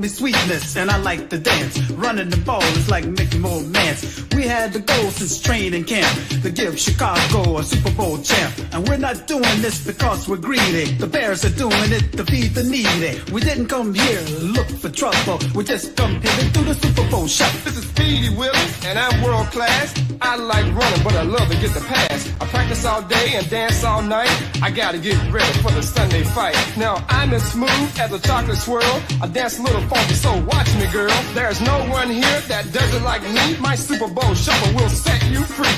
me Sweetness, and I like to dance. Running the ball is like making more mans. We had the goal since training camp to give Chicago a Super Bowl champ. And we're not doing this because we're greedy. The Bears are doing it to feed the needy. We didn't come here to look for trouble. We just come here to do the Super Bowl shuffle. This is Speedy Willie, and I'm world class. I like running, but I love to get the pass. I practice all day and dance all night. I gotta get ready for the Sunday fight. Now, I'm as smooth as a chocolate swirl. I dance a little funky, so watch me, girl. There's no one here that does it like me. My Super Bowl shuffle will set you free.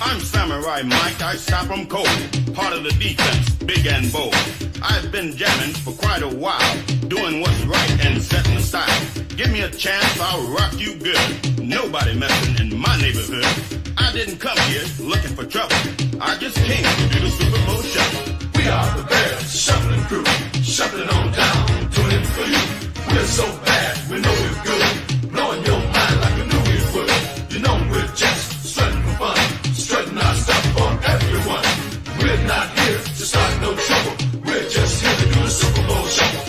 I'm Samurai Mike, I stop 'em cold. Part of the defense, big and bold. I've been jamming for quite a while, doing what's right and setting the style. Give me a chance, I'll rock you good. Nobody messing in my neighborhood. I didn't come here looking for trouble. I just came to do the Super Bowl shuffle. We are the Bears, shuffling crew, shuffling on down, doing it for you. We're so bad, we know we're good, blowing your mind like we knew we would. You know we're just strutting for fun, strutting our stuff for everyone. We're not here to start no trouble, we're just here to do the Super Bowl shuffle.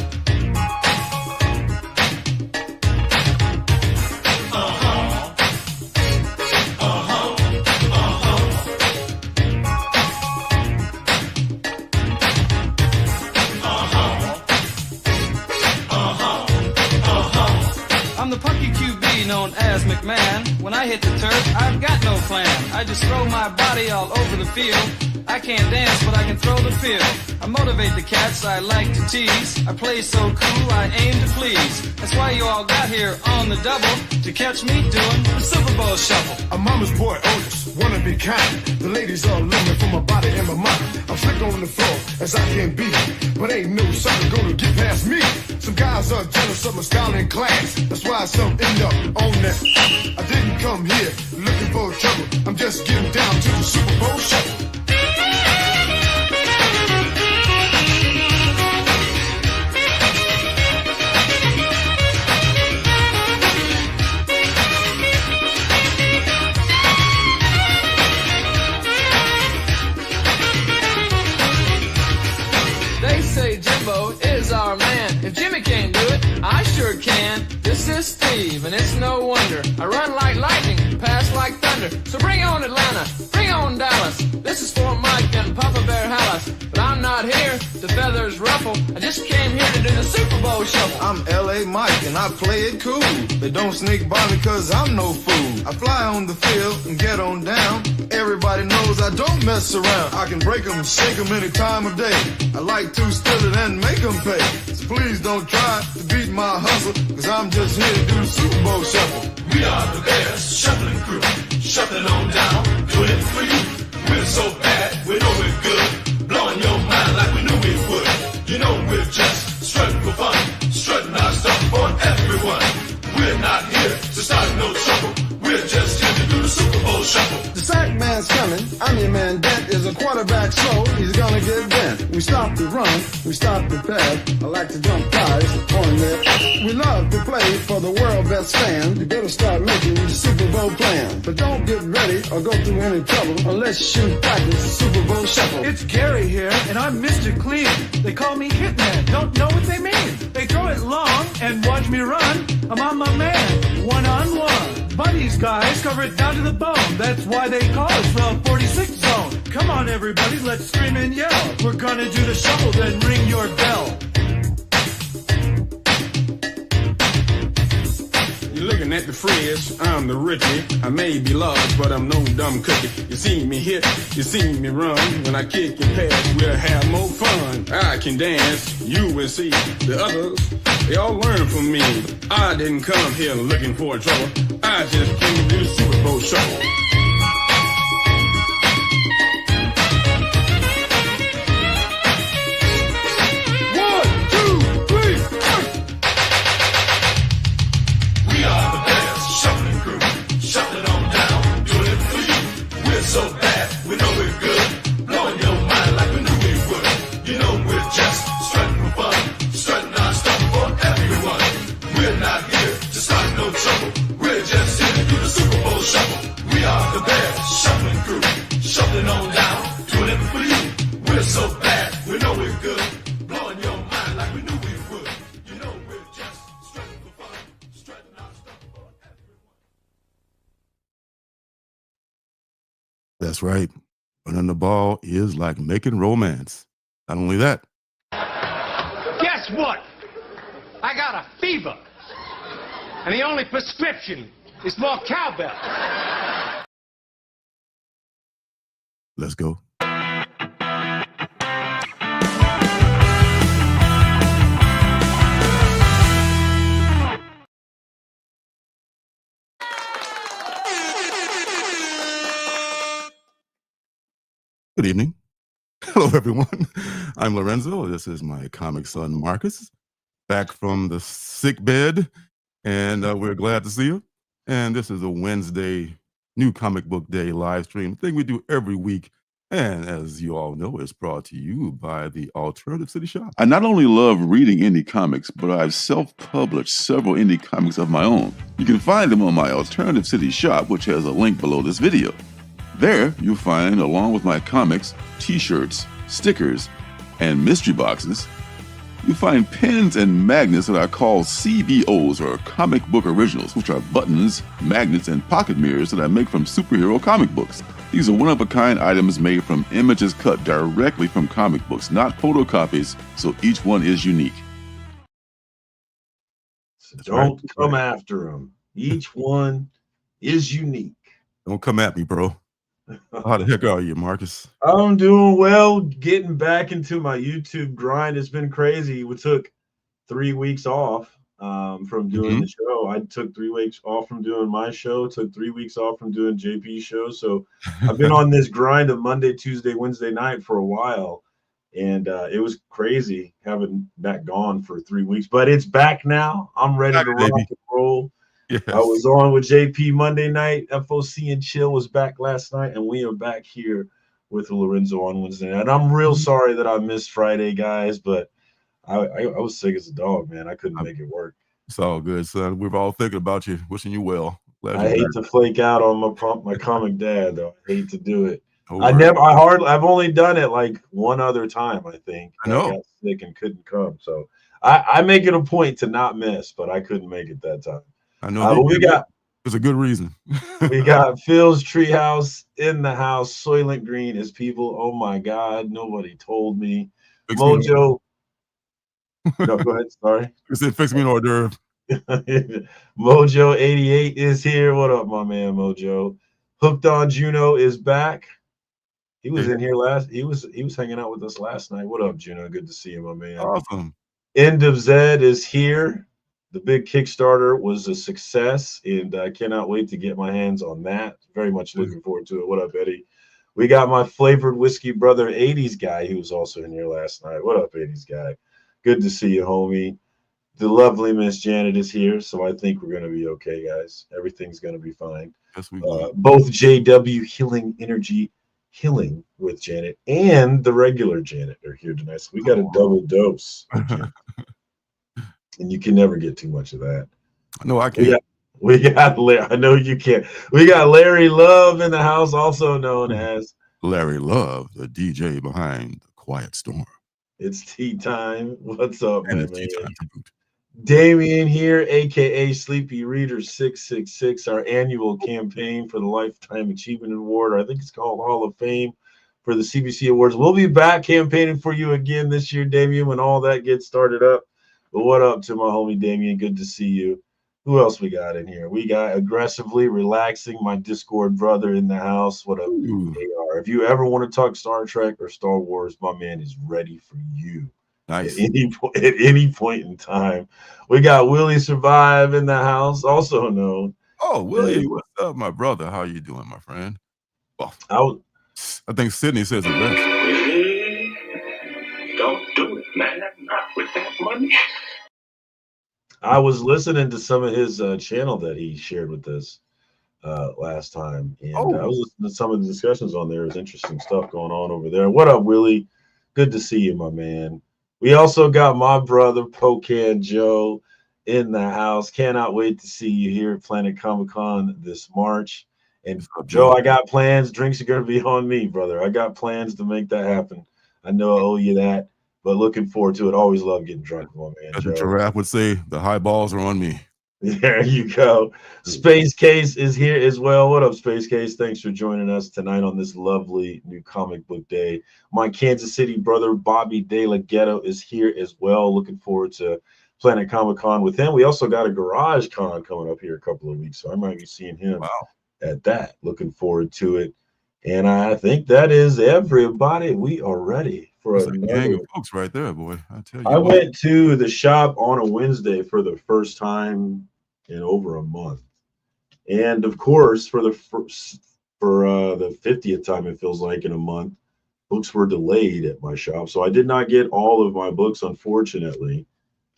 Known as McMahon. When I hit the turf, I've got no plan. I just throw my body all over the field. I can't dance, but I can throw the field. I motivate the cats I like to tease. I play so cool, I aim to please. That's why you all got here on the double, to catch me doing the Super Bowl shuffle. I'm mama's boy, Otis, wanna be kind. The ladies all love me for my body and my mind. I'm slick on the floor as I can be, but ain't no sucker gonna get past me. Some guys are jealous of my style and class. That's why some end up on that. I didn't come here looking for trouble. I'm just getting down to the Super Bowl shuffle. They say Jimbo is our man. If Jimmy can't do it, I sure can. This is Steve, and it's no wonder. I run like lightning, pass like thunder. So bring on Atlanta, bring on Dallas. This is for Mike and Papa Bear Hallis. But I'm not here to feathers ruffle. I just came here to do the Super Bowl shuffle. I'm L.A. Mike, and I play it cool. They don't sneak by me cause I'm no fool. I fly on the field and get on down. Everybody knows I don't mess around. I can break 'em, shake 'em any time of day. I like to steal it and make 'em pay. So please don't try to beat my hustle, cause I'm just here to do the Super Bowl shuffle. We are the Bears, shuffling crew, shuffling on down, doing it for you. We're so bad, we know we're good, blowing your mind like we knew we would. You know we're just strutting for fun, strutting our stuff for everyone. We're not here to start no trouble, we're just here to do the Super Bowl shuffle. The sack man's coming, I'm your man. Dent is a quarterback slow, he's gonna get bent. We stop the run, we stop the pass. I like to jump guys on there. We love to play for the world best fan. You better start making the Super Bowl plan. But don't get ready or go through any trouble unless you practice the Super Bowl shuffle. It's Gary here, and I'm Mr. Clean. They call me Hitman, don't know what they mean. They throw it long and watch me run. I'm on my man, one-on-one. Buddies, guys, cover it down to the bone. That's why they call us the 46 zone. Come on, everybody, let's scream and yell. We're gonna do the shuffle, then ring your bell. You're looking at the fridge, I'm the Richie. I may be large, but I'm no dumb cookie. You see me hit, you see me run. When I kick and pass, we'll have more fun. I can dance, you will see. The others, they all learn from me. I didn't come here looking for trouble. I just came to do the Super Bowl shuffle. So bad, we know we're good, blowing your mind like we knew we would. You know we're just strutting for fun, strutting our stuff for everyone. We're not here to start no trouble, we're just here to do the Super Bowl shuffle. We are That's right. Running the ball is like making romance. Not only that. Guess what? I got a fever. And the only prescription is more cowbell. Let's go. Good evening. Hello, everyone. I'm Lorenzo. This is my comic son, Marcus, back from the sick bed, and we're glad to see you. And this is a Wednesday New Comic Book Day live stream thing we do every week. And as you all know, it's brought to you by the Alternative City Shop. I not only love reading indie comics, but I've self-published several indie comics of my own. You can find them on my Alternative City Shop, which has a link below this video. There, you'll find, along with my comics, t-shirts, stickers, and mystery boxes, you'll find pins and magnets that I call CBOs, or comic book originals, which are buttons, magnets, and pocket mirrors that I make from superhero comic books. These are one-of-a-kind items made from images cut directly from comic books, not photocopies, so each one is unique. Don't come after them. Each one is unique. Don't come at me, bro. How the heck are you, Marcus? I'm doing well, getting back into my YouTube grind. It's been crazy. We took 3 weeks off from doing the show. I took 3 weeks off from doing my show, took 3 weeks off from doing JP's show. So I've been on this grind of Monday, Tuesday, Wednesday night for a while. And it was crazy having that gone for 3 weeks. But it's back now. I'm ready to rock and roll. Yes. I was on with JP Monday night. FOC and Chill was back last night, and we are back here with Lorenzo on Wednesday night. And I'm real sorry that I missed Friday, guys, but I was sick as a dog, man. I couldn't make it work. It's all good, son. We're all thinking about you, wishing you well. I hate to flake out on my comic dad, though. I hate to do it. I've only done it like one other time, I think. I know. I got sick and couldn't come, so I make it a point to not miss, but I couldn't make it that time. I know there's a good reason. We got Phil's Treehouse in the house. Soylent Green is people. Oh my God, nobody told me. Mojo. No, go ahead. Sorry. I said, fix me an hors d'oeuvre. Mojo 88 is here. What up, my man, Mojo? Hooked on Juno is back. He was in here he was hanging out with us last night. What up, Juno? Good to see you, my man. Awesome. End of Zed is here. The big Kickstarter was a success, and I cannot wait to get my hands on that. Very much looking forward to it. What up, Eddie? We got my flavored whiskey brother, 80s guy, who was also in here last night. What up, 80s guy? Good to see you, homie. The lovely Miss Janet is here, so I think we're going to be okay, guys. Everything's going to be fine. Yes, we both JW Healing Energy Healing with Janet and the regular Janet are here tonight, so we got a double dose. And you can never get too much of that. No, I can't. We got I know you can't. We got Larry Love in the house, also known as Larry Love, the DJ behind the Quiet Storm. It's tea time. What's up, and man? It's tea time to boot. Damien here, aka Sleepy Reader 666, our annual campaign for the Lifetime Achievement Award. I think it's called Hall of Fame for the CBC Awards. We'll be back campaigning for you again this year, Damien, when all that gets started up. But what up to my homie Damien? Good to see you. Who else we got in here? We got Aggressively Relaxing, my Discord brother in the house. What up, AR? If you ever want to talk Star Trek or Star Wars, my man is ready for you. Nice. At any point in time. We got Willie Survive in the house, also known. Oh, Willie, what's up, my brother? How you doing, my friend? Well, I think Sydney says it best. Don't do it, man. Not with that money. I was listening to some of his channel that he shared with us last time, and I was listening to some of the discussions on there. There's interesting stuff going on over there. What up, Willie? Good to see you, my man. We also got my brother, Pocan Joe, in the house. Cannot wait to see you here at Planet Comic-Con this March. And Joe, I got plans. Drinks are going to be on me, brother. I got plans to make that happen. I know I owe you that, but looking forward to it. Always love getting drunk, my man. As the giraffe would say, the high balls are on me. There you go. Space Case is here as well. What up, Space Case? Thanks for joining us tonight on this lovely new comic book day. My Kansas City brother, Bobby De La Ghetto, is here as well. Looking forward to Planet Comic Con with him. We also got a Garage Con coming up here a couple of weeks, so I might be seeing him at that. Looking forward to it. And I think that is everybody. We are ready for That's a gang another. of folks right there, boy. I tell I you what. went to the shop on a Wednesday for the first time in over a month, and of course, for the 50th time, it feels like in a month, books were delayed at my shop, so I did not get all of my books, unfortunately,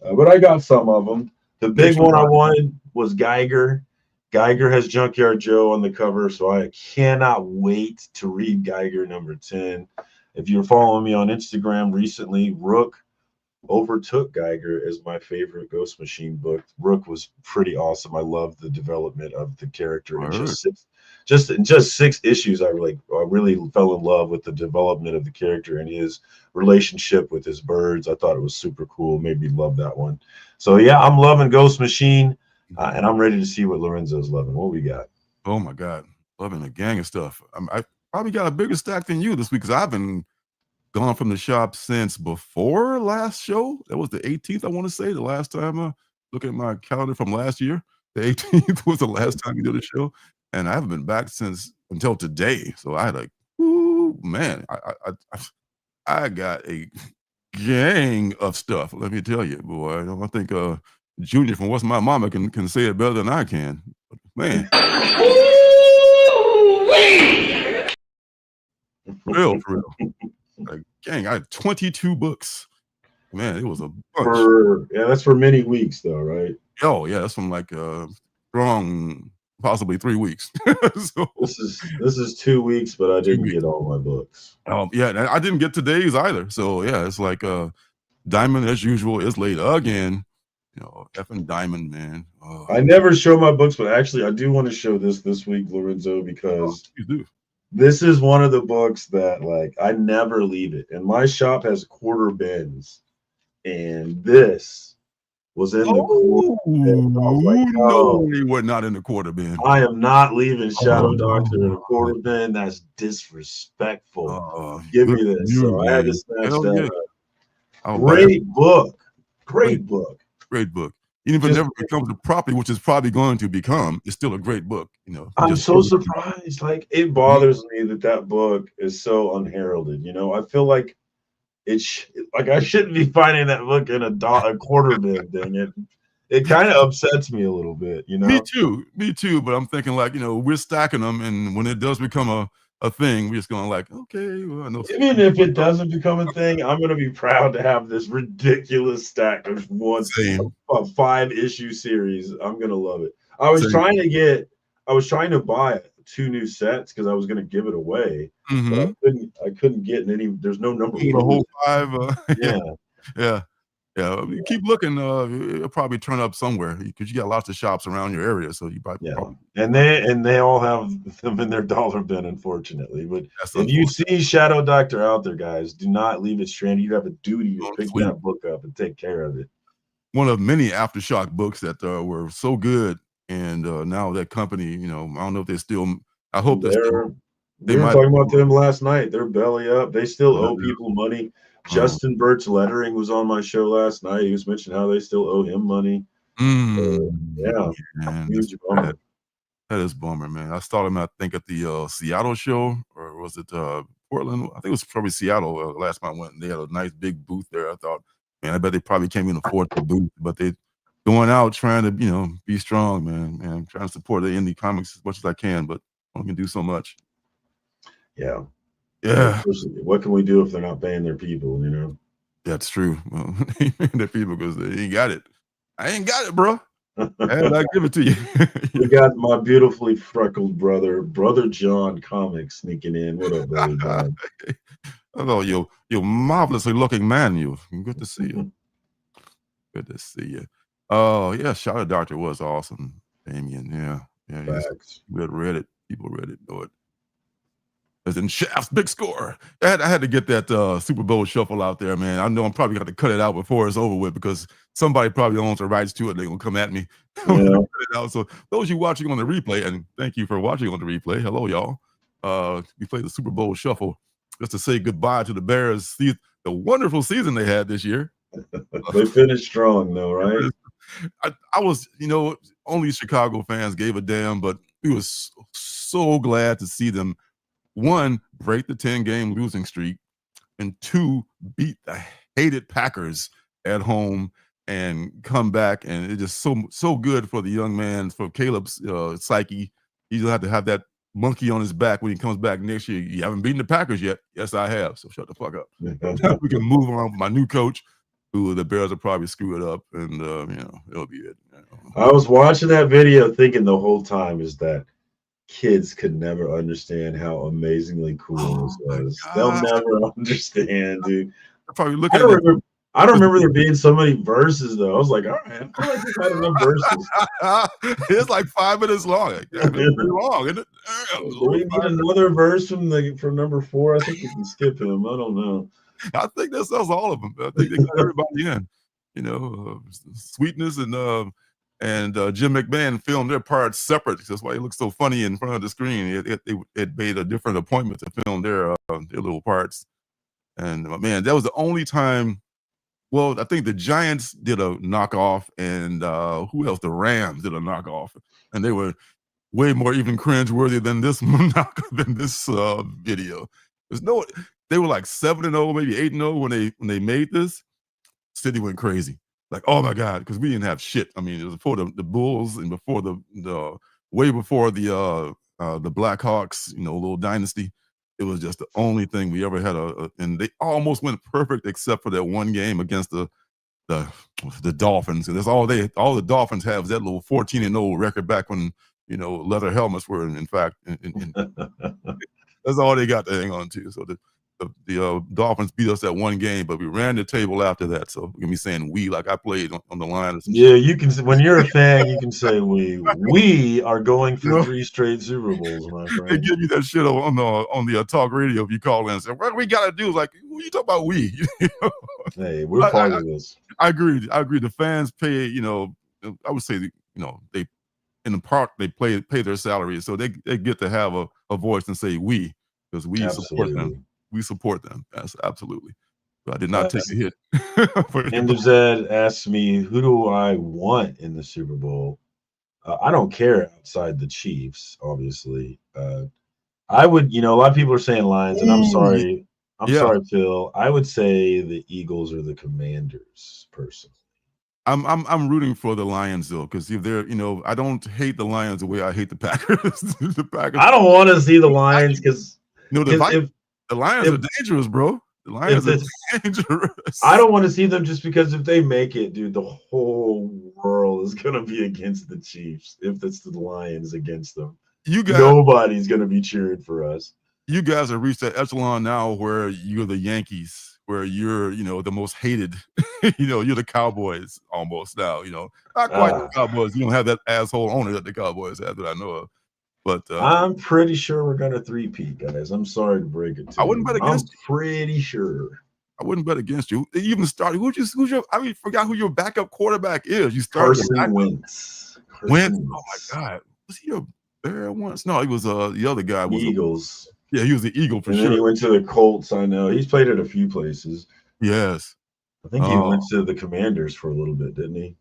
but I got some of them. The big one I wanted was Geiger. Geiger has Junkyard Joe on the cover, so I cannot wait to read Geiger number 10. If you're following me on Instagram recently, Rook overtook Geiger as my favorite Ghost Machine book. Rook was pretty awesome. I loved the development of the character in just six issues. I really fell in love with the development of the character and his relationship with his birds. I thought it was super cool. Made me love that one. So yeah, I'm loving Ghost Machine, and I'm ready to see what Lorenzo's loving. What we got? Oh my God, loving a gang of stuff. I probably got a bigger stack than you this week because I've been gone from the shop since before last show. That was the 18th, I want to say, the last time. Look at my calendar from last year. The 18th was the last time we did a show, and I haven't been back since until today. So I had like, ooh, man, I got a gang of stuff. Let me tell you, boy. I think Junior from What's My Mama can say it better than I can. But, man. For real. Like, gang, I had 22 books. Man, it was a bunch. That's for many weeks, though, right? Oh, yeah, that's from like strong, possibly 3 weeks. So this is 2 weeks, but I didn't get all my books. Yeah, I didn't get today's either. So yeah, it's like Diamond as usual is late again. You know, effing Diamond, man. Oh. I never show my books, but actually, I do want to show this week, Lorenzo, because you do. This is one of the books that like I never leave it. And my shop has quarter bins, and this was in the quarter bin. I was like, no, we were not in the quarter bin. I am not leaving Shadow Doctor in a quarter bin. That's disrespectful. Give me this. So I had to snatch that up. Great book. Great book. Great book. Even if it never becomes a property, which is probably going to become, it's still a great book. You know, I'm so surprised. Like, it bothers me that book is so unheralded. You know, I feel like like I shouldn't be finding that book in a quarter bin. Dang it kind of upsets me a little bit. You know, me too. But I'm thinking like, you know, we're stacking them, and when it does become a thing, we're just going like, okay, well, I know. Even if it doesn't become a thing, I'm going to be proud to have this ridiculous stack of a 5-issue series. I'm going to love it. I was trying to buy 2 new sets because I was going to give it away. Mm-hmm. But I couldn't get any. There's no number. The whole 5. Yeah. I mean, keep looking. It'll probably turn up somewhere because you got lots of shops around your area. So you probably and they all have them in their dollar bin, unfortunately. But if you see Shadow Doctor out there, guys, do not leave it stranded. You have a duty to pick that book up and take care of it. One of many Aftershock books that were so good, and now that company, you know, I don't know if they're still. I hope we were talking about them last night. They're belly up. They still owe people money. Justin Burt's lettering was on my show last night. He was mentioning how they still owe him money. Man, huge bummer. That is bummer, man. I saw him, I think, at the Seattle show, or was it Portland? I think it was probably Seattle. Last time I went, they had a nice big booth there. I thought, man, I bet they probably can't even afford the booth, but they going out trying to, you know, be strong, man. I'm trying to support the indie comics as much as I can, but I can do so much. Yeah. What can we do if they're not paying their people, you know? That's true. Well, they paying their people because they ain't got it. I ain't got it, bro. And I give it to you. We got my beautifully freckled brother John Comics sneaking in. What up, brother John? Hello, you marvelously looking man. You good to see you. Good to see you. Oh yeah, Shadow Doctor was awesome, Damien. Yeah. We had read it. People read it, know it. As in Shaft's big score. I had to get that Super Bowl shuffle out there, man. I know I'm probably going to cut it out before it's over with because somebody probably owns the rights to it. They're going to come at me. Yeah. So those you watching on the replay, and thank you for watching on the replay. Hello, y'all. We played the Super Bowl shuffle just to say goodbye to the Bears. See the wonderful season they had this year. They finished strong, though, right? I was, only Chicago fans gave a damn, but we was so glad to see them, one, break the 10-game losing streak, and two, beat the hated Packers at home and come back. And it's just so good for the young man, for Caleb's psyche. He'll have to have that monkey on his back when he comes back next year. You haven't beaten the Packers yet. Yes, I have. So shut the fuck up. We can move on with my new coach, who the Bears will probably screw it up, and it'll be it. I was watching that video thinking the whole time is that kids could never understand how amazingly cool this was. They'll never understand, dude. Probably looking I don't remember there being so many verses, though. I was like, all right, I feel like we've had enough verses. It's like 5 minutes long. It's pretty long, isn't it? Do we need another verse from number 4? I think we can skip him. I don't know. I think that sells all of them. I think they got everybody in. Sweetness and Jim McMahon filmed their parts separate. That's why it looks so funny in front of the screen. It made a different appointment to film their little parts. And man, that was the only time. Well, I think the Giants did a knockoff, and who else? The Rams did a knockoff, and they were way more even cringeworthy than this video. They were like 7-0, maybe 8-0 when they made this. City went crazy. Like, oh my God, because we didn't have shit. I mean, it was before the Bulls and before the way before the Blackhawks, little dynasty. It was just the only thing we ever had and they almost went perfect except for that one game against the Dolphins. And that's all the Dolphins have is that little 14-0 record back when leather helmets were in fact. That's all they got to hang on to. So the Dolphins beat us that one game, but we ran the table after that. So we're gonna be saying we like I played on the line. Yeah, you can. When you're a fan, you can say we. We are going for 3 straight Super Bowls, my friend. They give you that shit on the talk radio if you call in and say, "What we gotta do?" Is like, who you talking about? We. Hey, we're part of this. I agree. The fans pay. I would say they in the park they pay their salaries, so they get to have a voice and say we, because we support them. We support them. Yes, absolutely. But I did not take a hit. End of Zed asks me, who do I want in the Super Bowl? I don't care outside the Chiefs, obviously. I would, a lot of people are saying Lions, and I'm sorry. I'm sorry, Phil. I would say the Eagles or the Commanders, personally. I'm rooting for the Lions though, because if they're, I don't hate the Lions the way I hate the Packers. The Packers. I don't want to see the Lions because the Lions are dangerous, bro. The Lions are dangerous. I don't want to see them just because if they make it, dude, the whole world is gonna be against the Chiefs. If it's the Lions against them, nobody's gonna be cheering for us. You guys have reached that echelon now where you're the Yankees, where you're, the most hated. You're the Cowboys almost now. Not quite the Cowboys. You don't have that asshole owner that the Cowboys have that I know of. But I'm pretty sure we're gonna three-peat, guys. I'm sorry to break it to you. I wouldn't bet against you. Pretty sure. I wouldn't bet against you. You even started. Forgot who your backup quarterback is. You started Carson Wentz. Wentz. Oh my God. Was he a Bear once? No, he was the other guy. Was Eagles. Yeah, he was the Eagle for sure. Then he went to the Colts. I know. He's played at a few places. Yes. I think he went to the Commanders for a little bit, didn't he?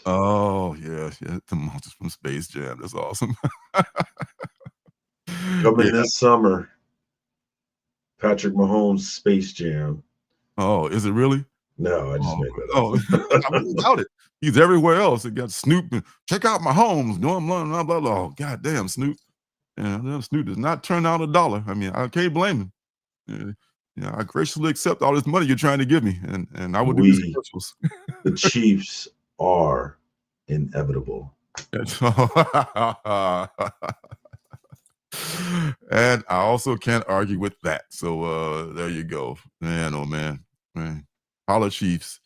Oh, yeah. The monsters from Space Jam. That's awesome. Coming this summer, Patrick Mahomes' Space Jam. Oh, is it really? No, I just made that up. I doubt it. He's everywhere else. It got Snoop. Check out Mahomes. No, I'm blah, blah, blah. Oh, goddamn, Snoop. Yeah, Snoop does not turn out $1. I mean, I can't blame him. I graciously accept all this money you're trying to give me, and I would do these commercials. The Chiefs are inevitable. And I also can't argue with that. So there you go. Man, oh man. Holla Chiefs.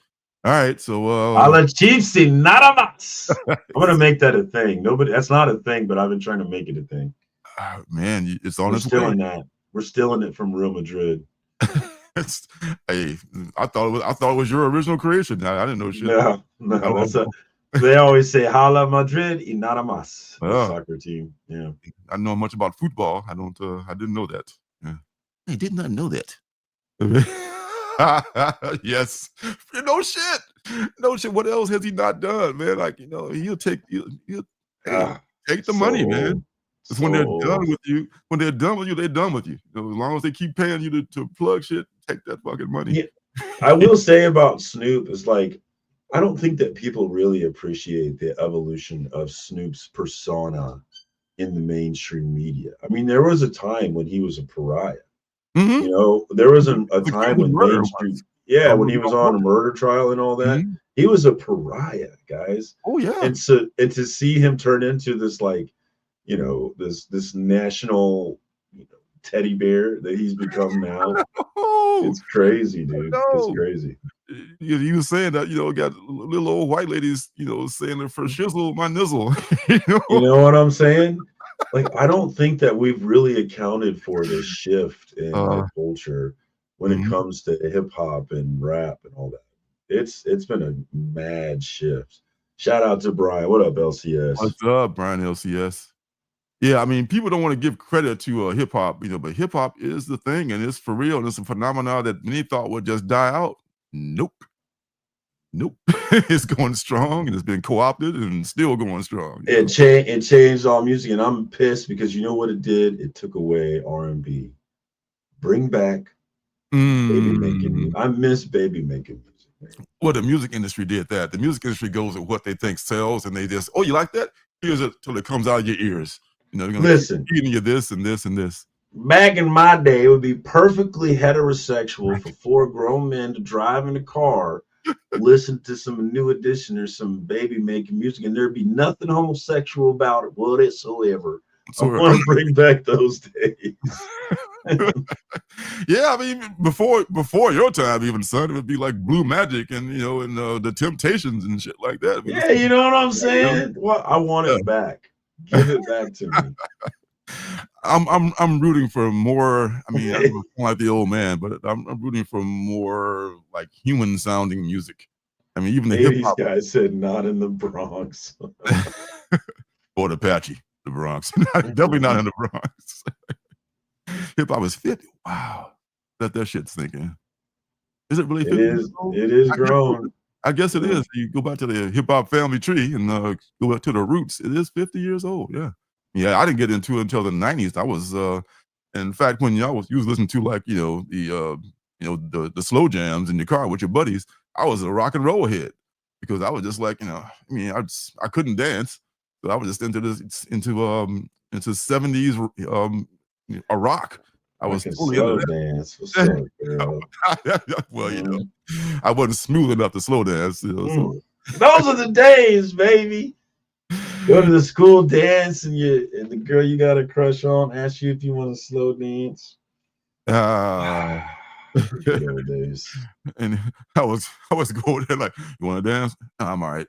All right, so Holla Chiefs, nada más. I'm gonna make that a thing. That's not a thing, but I've been trying to make it a thing. Man, it's on its way. We're stealing it from Real Madrid. Hey, I thought it was your original creation. I didn't know shit. No, they always say "Hala Madrid y nada más." The soccer team. Yeah, I know much about football. I didn't know that. Yeah. I did not know that. Yes. No shit. What else has he not done, man? Like, he'll take the money, man. It's when they're done with you. When they're done with you, they're done with you. As long as they keep paying you to plug shit, take that fucking money. Yeah. I will say about Snoop is like, I don't think that people really appreciate the evolution of Snoop's persona in the mainstream media. I mean, there was a time when he was a pariah. Mm-hmm. There was a time when mainstream, when he was on a murder trial and all that, he was a pariah, guys. Oh yeah. And to see him turn into this, like, this national teddy bear that he's become now, it's crazy, dude. It's crazy. You were saying that, got little old white ladies, saying it for shizzle, my nizzle. You know what I'm saying? Like, I don't think that we've really accounted for this shift in the culture when it comes to hip hop and rap and all that. It's been a mad shift. Shout out to Brian. What up, LCS? What's up, Brian LCS? Yeah, I mean, people don't want to give credit to hip hop, but hip hop is the thing, and it's for real, and it's a phenomenon that many thought would just die out. Nope. It's going strong, and it's been co-opted and still going strong. It changed all music, and I'm pissed because you know what it did? It took away R&B. Bring back baby making. I miss baby making music. Well, the music industry did that. The music industry goes with what they think sells, and they just, you like that? Here's it till it comes out of your ears. They're gonna listen, keep feeding you this and this and this. Back in my day, it would be perfectly heterosexual for 4 grown men to drive in a car, listen to some New Edition or some baby making music, and there'd be nothing homosexual about it whatsoever. I want to bring back those days. Yeah, I mean, before your time, even, son, it would be like Blue Magic and the Temptations and shit like that. Yeah, you know what I'm saying? Well, I want it back. Give it back to me. I'm rooting for more. I mean, I'm like the old man, but I'm rooting for more like human sounding music. I mean, even the hip hop guys said not in the Bronx or the Apache, the Bronx. Definitely not in the Bronx. Hip hop is 50. Wow, that shit's thinking. Is it really 50? It is grown. I guess it is. You go back to the hip hop family tree and go back to the roots. It is 50 years old. Yeah. I didn't get into it until the 90s. I was, in fact, when you was listening to like the slow jams in your car with your buddies, I was a rock and roll head because I was just like I couldn't dance, so I was just into 70s a rock. I was totally slow dance. What's up, girl? Well, I wasn't smooth enough to slow dance. So. Those are the days, baby. Go to the school dance and the girl you got a crush on asks you if you want to slow dance. Days. And I was going there like, you want to dance? I'm all right.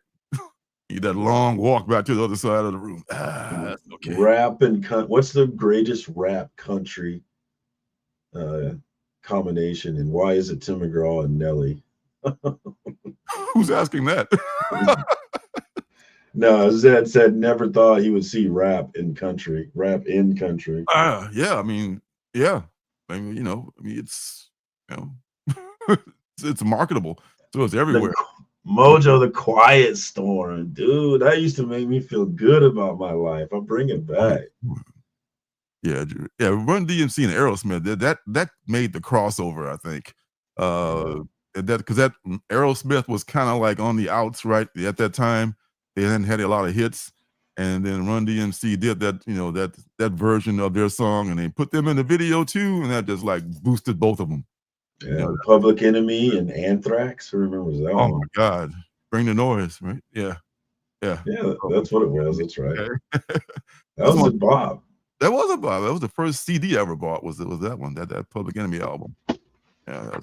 You that long walk back to the other side of the room. That's okay. Rap and what's the greatest rap country combination, and why is it Tim McGraw and Nelly? Who's asking that? No, Zed said never thought he would see rap in country. Yeah, I mean, yeah. It's it's marketable, so it's everywhere. Mojo the Quiet Storm, dude, that used to make me feel good about my life. I'll bring it back. Yeah, Run DMC and Aerosmith, that made the crossover, I think. Because that Aerosmith was kind of like on the outs, right? At that time, they hadn't had a lot of hits, and then Run DMC did that, that version of their song, and they put them in the video too, and that just like boosted both of them. Yeah, Public Enemy and Anthrax. Who remembers that one? Oh my God, Bring the Noise, right? Yeah, that's what it was. That's right. That was a Bob. That was a Bob. That was the first CD I ever bought. Was that one? That Public Enemy album. Yeah,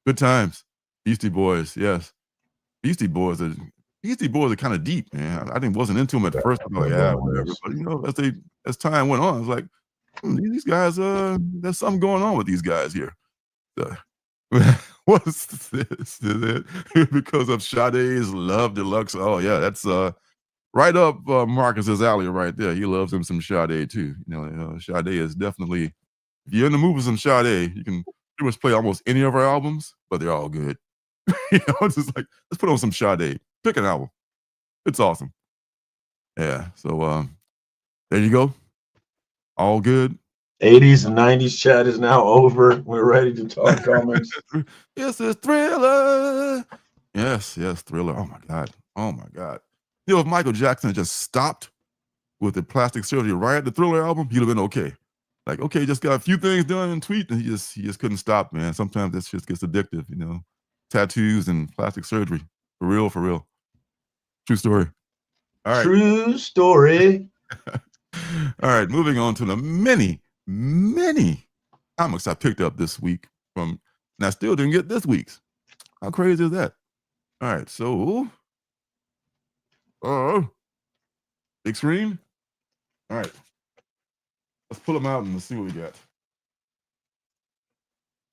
good times. Beastie Boys, yes. Beastie Boys are kind of deep, man. I wasn't into them at first. I'm like, yeah, whatever. But as time went on, I was like, these guys, there's something going on with these guys here. What's this? Is it because of Sade's Love Deluxe? Oh yeah, that's right up Marcus's alley right there. He loves him some Sade too. Sade is definitely, if you're in the mood for some Sade, you can pretty much play almost any of her albums, but they're all good. Just like, let's put on some Sade. Pick an album. It's awesome. Yeah. So there you go. All good. 80s and 90s chat is now over. We're ready to talk comics. Yes, it's Thriller. Yes, Thriller. Oh my God. If Michael Jackson had just stopped with the plastic surgery right at the Thriller album, he'd have been okay. Like, okay, just got a few things done and tweet, and he just couldn't stop, man. Sometimes this just gets addictive, tattoos and plastic surgery. For real. True story. All right. True story. All right, moving on to the many comics I picked up this week and I still didn't get this week's. How crazy is that? All right, so big screen. All right, let's pull them out and let's see what we got.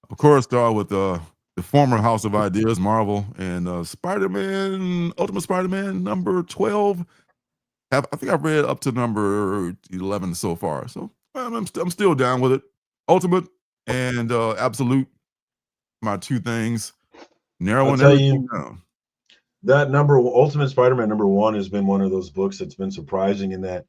Of course, start with the former House of Ideas, Marvel, and Spider-Man, Ultimate Spider-Man number 12. I think I've read up to number 11 so far, so I'm still down with it. Ultimate and Absolute, my two things. Narrowing everything down. That Ultimate Spider-Man number 1 has been one of those books that's been surprising in that,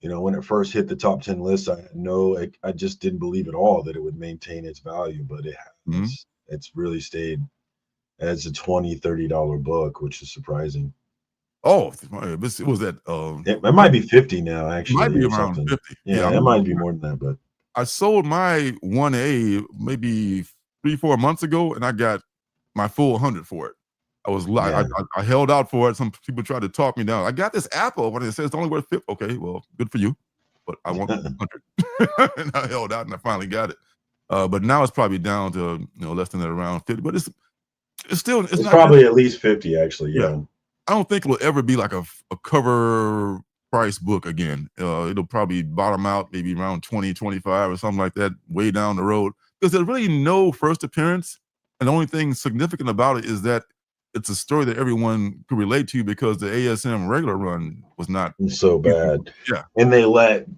when it first hit the top 10 list, I just didn't believe at all that it would maintain its value, but it has. Mm-hmm. It's really stayed as a $20-$30 book, which is surprising. Oh, was that? It might be 50 now, actually. It might be around 50. Yeah, it might be more than that, but I sold my 1A maybe 3-4 months ago, and I got my full 100 for it. I was I held out for it. Some people tried to talk me down. I got this Apple, but it says it's only worth 50. Okay, well, good for you, but I want 100, and I held out, and I finally got it. But now it's probably down to less than that, around 50. But it's still it's not probably at least 50 actually. Yeah. I don't think it'll ever be like a cover price book again. It'll probably bottom out maybe around 20, 25 or something like that, way down the road. Because there's really no first appearance. And the only thing significant about it is that it's a story that everyone could relate to because the ASM regular run was not so bad. Yeah. And they let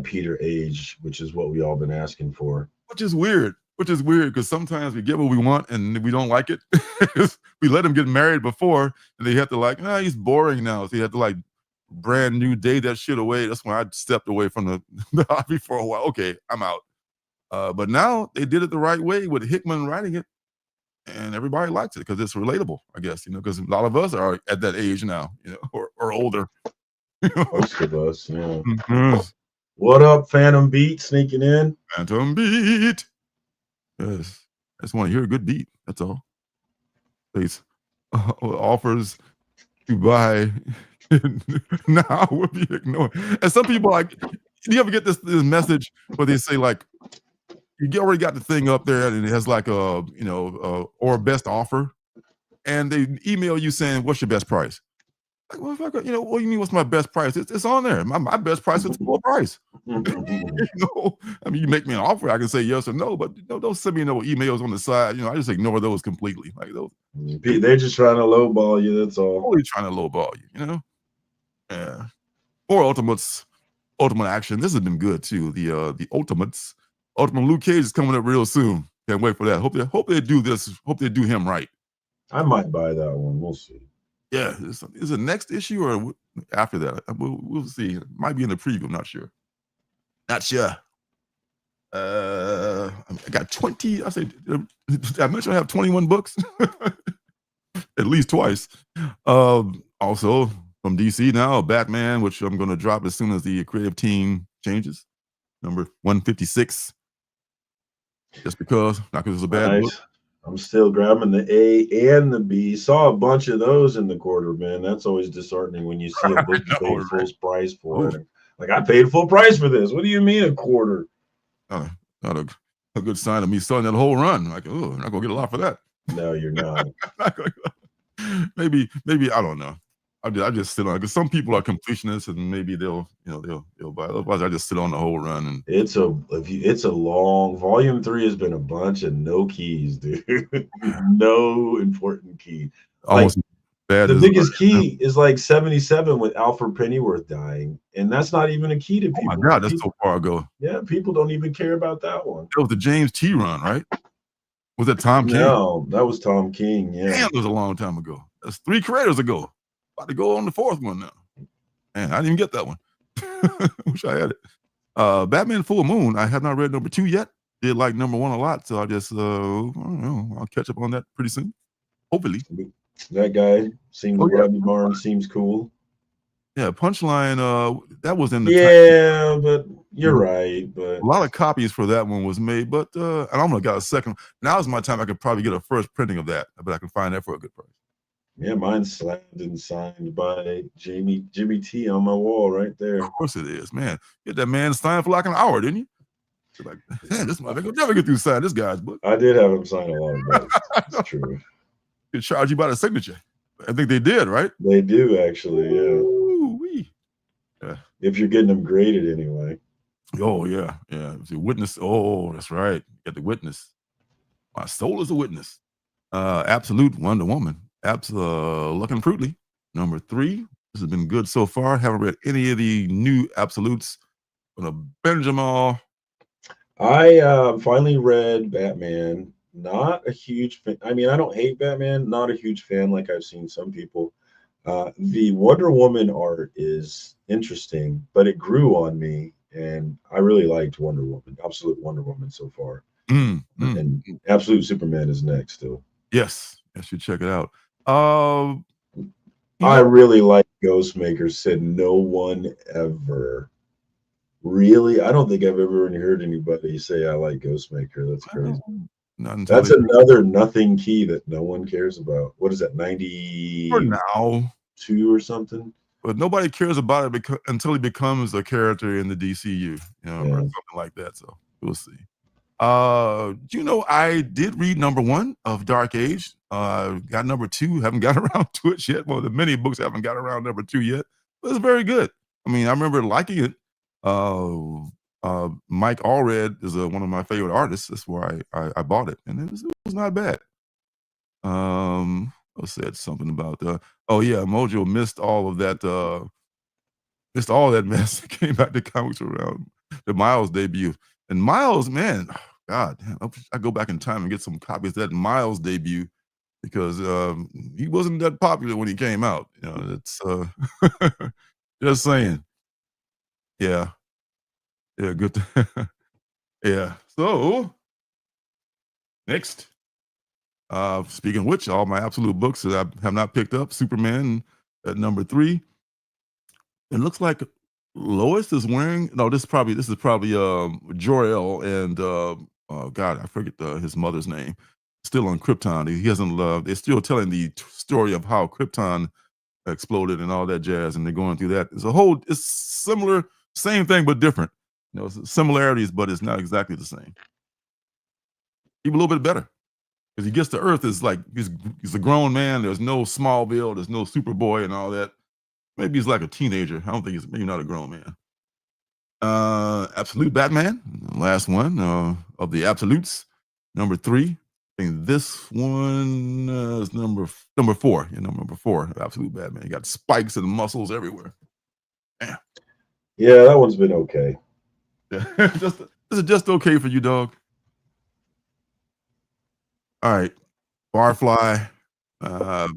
Peter age, which is what we all been asking for. Which is weird because sometimes we get what we want and we don't like it. We let him get married before and they have to he's boring now. So you have to brand new day that shit away. That's when I stepped away from the hobby for a while. Okay, I'm out. But now they did it the right way with Hickman writing it and everybody likes it because it's relatable, I guess, because a lot of us are at that age now, or older. Most of us, yeah. Mm-hmm. What up, Phantom Beat sneaking in? Phantom Beat. Yes, I just want to hear a good beat. That's all. Please offers to buy now will be ignored. And some people you ever get this message where they say you already got the thing up there and it has or best offer, and they email you saying what's your best price. What do you mean? What's my best price? It's on there. My best price is full price. I mean, you make me an offer, I can say yes or no, but don't send me no emails on the side. I just ignore those completely. They're just trying to lowball you. That's all. Only trying to lowball you. Yeah. Or Ultimate Action. This has been good too. The Ultimate Luke Cage is coming up real soon. Can't wait for that. Hope they do this. Hope they do him right. I might buy that one. We'll see. Yeah, is it next issue or after that? We'll see. It might be in the preview. I'm not sure. I got 20. I mentioned I have 21 books, at least twice. Also from DC now, Batman, which I'm going to drop as soon as the creative team changes. Number 156. Just because, not because it's a bad book. I'm still grabbing the A and the B. Saw a bunch of those in the quarter, man. That's always disheartening when you see a book you paid full price for it. I paid full price for this. What do you mean a quarter? Not a good sign of me selling that whole run. I'm not gonna get a lot for that. No, you're not. Maybe I don't know. I just sit on it because some people are completionists and maybe they'll buy it. Otherwise, I just sit on the whole run. And It's a long volume 3 has been a bunch of no keys, dude. No important key. almost as bad The as biggest key is like 77 with Alfred Pennyworth dying, and that's not even a key to oh people. my God, that's so far ago. Yeah, people don't even care about that one. That was the James T run, right? Was that Tom King? No, that was Tom King. Yeah, Damn, it was a long time ago. That's 3 creators ago. About to go on the 4th one now. Man, I didn't even get that one. Wish I had it. Batman Full Moon. I have not read number 2 yet. Did like number 1 a lot, so I just I don't know. I'll catch up on that pretty soon. Hopefully. that guy seems. Oh, yeah. Rodney Barnes seems cool. Yeah, Punchline. That was in the Yeah, but you're right. But a lot of copies for that one was made, but and I'm gonna got a second. Now is my time. I could probably get a first printing of that, but I can find that for a good price. yeah, mine's slammed and signed by Jimmy T on my wall right there. Of course it is, man. Get that man signed for like an hour, didn't you? You're like, man, this motherfucker will never get through signing this guy's book. I did have him sign a lot of books. That's true. They charge you by the signature. I think they did, right? They do actually, yeah. Ooh-wee. Yeah. If you're getting them graded anyway. Oh yeah, yeah. The witness. Oh, that's right. Get the witness. My soul is a witness. Absolute Wonder Woman. Looking Fruitly. Number 3. This has been good so far. Haven't read any of the new absolutes. Gonna binge them all. I finally read Batman. Not a huge fan. I mean, I don't hate Batman. Not a huge fan like I've seen some people. The Wonder Woman art is interesting, but it grew on me, and I really liked Wonder Woman, Absolute Wonder Woman so far. And Absolute Superman is next still. Yes, you check it out. I really like Ghostmaker. Said no one ever. Really, I don't think I've ever heard anybody say I like Ghostmaker. That's crazy. That's another nothing key that no one cares about. What is that? 90 for now, 2 or something. But nobody cares about it until he becomes a character in the DCU, or something like that. So we'll see. I did read number 1 of Dark Age. Got number 2. Haven't got around to it yet. Well, the many books haven't got around number 2 yet. But it's very good. I mean, I remember liking it. Mike Allred is one of my favorite artists. That's why I bought it, and it was not bad. I said something about Mojo missed all of that. Missed all that mess that came back to comics around the Miles debut. And Miles, man, God damn, I go back in time and get some copies of that Miles debut because he wasn't that popular when he came out. It's just saying. Yeah. Yeah, good. Yeah. So next. Speaking of which, all my absolute books that I have not picked up, Superman at number 3. It looks like Lois is wearing this is probably Jor-El and God, I forget his mother's name. Still on Krypton. He hasn't loved. They're still telling the story of how Krypton exploded and all that jazz, and they're going through that. It's similar, same thing but different. Similarities, but it's not exactly the same. Even a little bit better. Because he gets to Earth, is like he's a grown man. There's no Smallville, there's no Superboy and all that. Maybe he's like a teenager. I don't think maybe not a grown man. Absolute Batman, last one of the absolutes, number 3. I think this one is number 4. Number 4, Absolute Batman. He got spikes and muscles everywhere. Damn. Yeah, that one's been okay. This is just okay for you, dog. All right, Barfly. To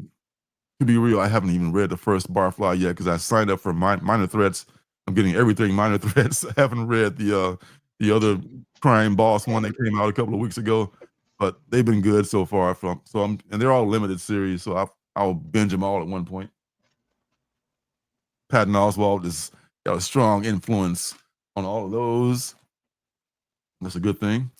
be real, I haven't even read the first Barfly yet because I signed up for Minor Threats. I'm getting everything Minor Threats. I haven't read the other Crime Boss one that came out a couple of weeks ago, but they've been good so far. And they're all limited series, so I'll binge them all at one point. Patton Oswalt has got a strong influence on all of those. That's a good thing.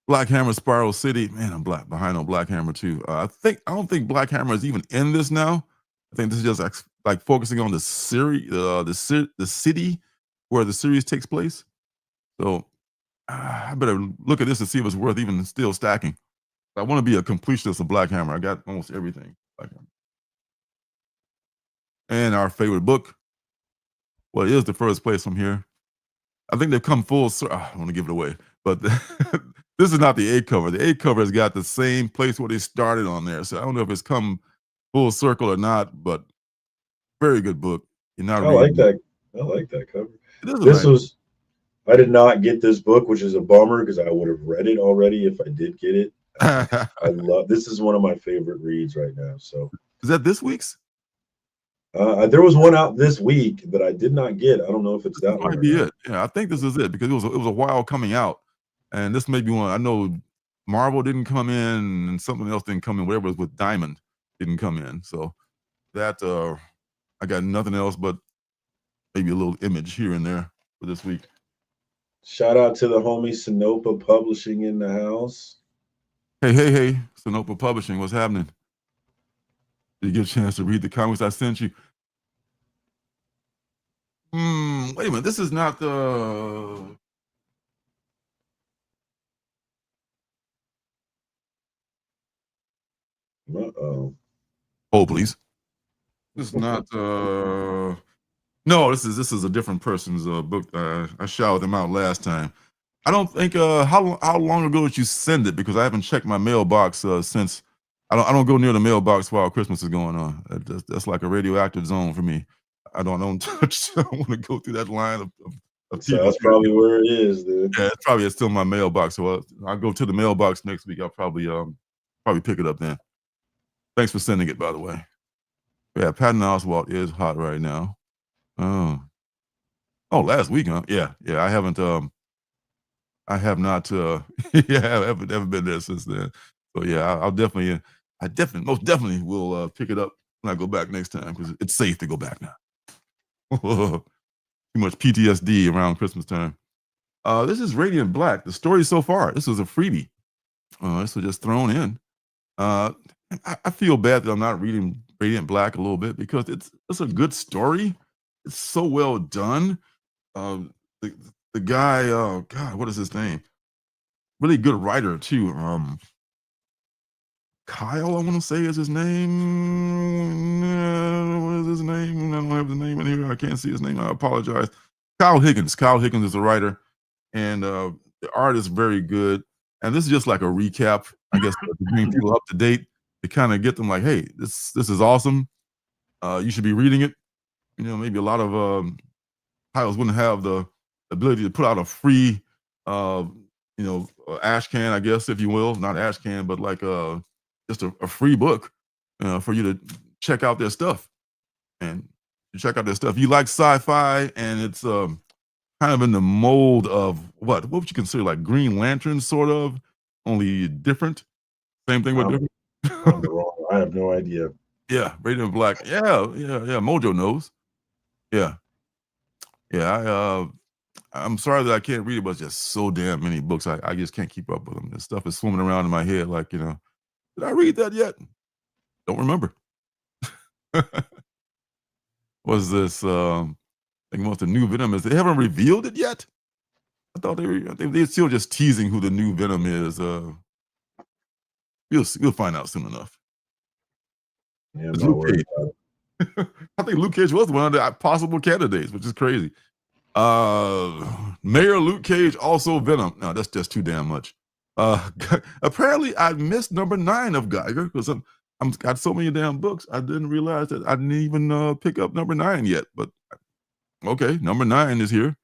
Black Hammer, Spiral City. Man, I'm behind on Black Hammer too. I don't think Black Hammer is even in this now. I think this is just like focusing on the series, the city where the series takes place. So I better look at this and see if it's worth even still stacking. I want to be a completionist of Black Hammer. I got almost everything. Black Hammer. And our favorite book, well, it is the first place from here. I think they've come full circle. I don't want to give it away, but this is not the A cover. The A cover has got the same place where they started on there. So I don't know if it's come full circle or not, but very good book. You're not I reading like it. that. I like that cover. It is a This nice. was. I did not get this book, which is a bummer because I would have read it already if I did get it. I love. This is one of my favorite reads right now. So Is that this week's? there was one out this week that I did not get. I don't know if it's that one Might or be not. it. Yeah, I think this is it because it was a while coming out, and this may be one. I know Marvel didn't come in, and something else didn't come in. Whatever was with Diamond didn't come in. So that I got nothing else but maybe a little image here and there for this week. Shout out to the homie Sinopa Publishing in the house. Hey, Sonopa Publishing, what's happening? Did you get a chance to read the comics I sent you? Wait a minute, this is not the. Uh-oh. Hold, please. This is not. No, this is a different person's book. I shouted them out last time. I don't think. How long ago did you send it? Because I haven't checked my mailbox since. I don't go near the mailbox while Christmas is going on. That's like a radioactive zone for me. I don't touch. I don't want to go through that line of So people. that's probably where it is, dude. Yeah, it's probably still in my mailbox. So I'll go to the mailbox next week. I'll probably pick it up then. Thanks for sending it, by the way. Yeah, Patton Oswalt is hot right now. Oh, last week, huh? Yeah. I haven't. I have not. Yeah, I haven't been there since then. So yeah, I'll definitely. Most definitely will pick it up when I go back next time because it's safe to go back now. Too much PTSD around Christmas time. This is Radiant Black. The story so far. This was a freebie. This was just thrown in. I feel bad that I'm not reading Radiant Black a little bit because it's a good story. It's so well done. The guy, God, what is his name? Really good writer too. Kyle, I want to say is his name. What is his name? I don't have the name in here. I can't see his name. I apologize. Kyle Higgins. Kyle Higgins is a writer, and the art is very good. And this is just like a recap, I guess, to bring people up to date, to kind of get them like, hey, this is awesome. You should be reading it. You know, maybe a lot of titles wouldn't have the ability to put out a free, ash can, I guess, if you will, not ash can, but like just a free book for you to check out their stuff. And you check out their stuff. You like sci-fi, and it's kind of in the mold of what would you consider like Green Lantern, sort of, only different. Same thing with different. I'm wrong. I have no idea. Yeah, Radiant Black. Yeah. Mojo knows. Yeah. I'm sorry that I can't read it, but it's just so damn many books. I just can't keep up with them. This stuff is swimming around in my head like, did I read that yet? Don't remember. Was this I think most of the new Venom is. They haven't revealed it yet? I thought they're still just teasing who the new Venom is. You'll find out soon enough. Yeah, It's Luke Cage. I think Luke Cage was one of the possible candidates, which is crazy. Mayor Luke Cage, also Venom. No, that's just too damn much. Apparently I missed number 9 of Geiger because I'm got so many damn books. I didn't realize that I didn't even pick up number 9 yet. But okay, number 9 is here.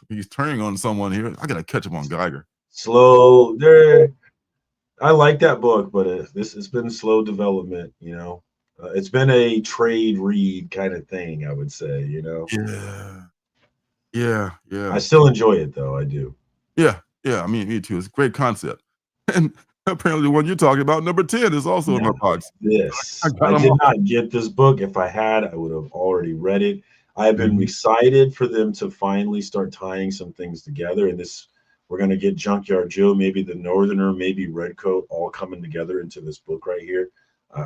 He's turning on someone here. I gotta catch him on Geiger. Slow there. I like that book, but it's been slow development. It's been a trade read kind of thing, I would say. Yeah. I still enjoy it though. I do. Yeah. I mean, me too. It's a great concept. And apparently, the one you're talking about, number 10, is also in my box. This I did not get this book. If I had, I would have already read it. I have been excited for them to finally start tying some things together. And we're going to get Junkyard Joe, maybe the Northerner, maybe Redcoat, all coming together into this book right here.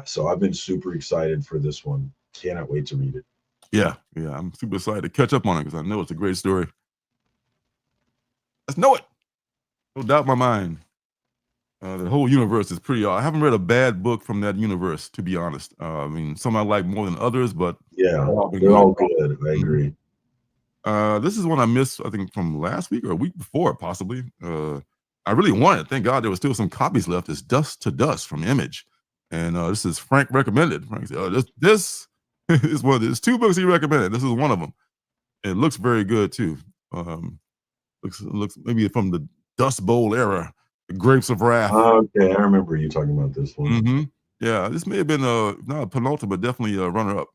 So I've been super excited for this one. Cannot wait to read it. Yeah. I'm super excited to catch up on it because I know it's a great story. Let's know it. No doubt in my mind. The whole universe is pretty. I haven't read a bad book from that universe, to be honest. I mean, some I like more than others, but Yeah, been they're good. all good. I agree. This is one I missed, I think, from last week or a week before, possibly. I really wanted. Thank God there was still some copies left. It's Dust to Dust from Image, and this is Frank recommended. Frank said, "This is one. There's 2 books he recommended. This is one of them. It looks very good too. Looks maybe from the Dust Bowl era, the Grapes of Wrath. Okay, I remember you talking about this one. Mm-hmm. Yeah, this may have been not a penultimate, but definitely a runner-up.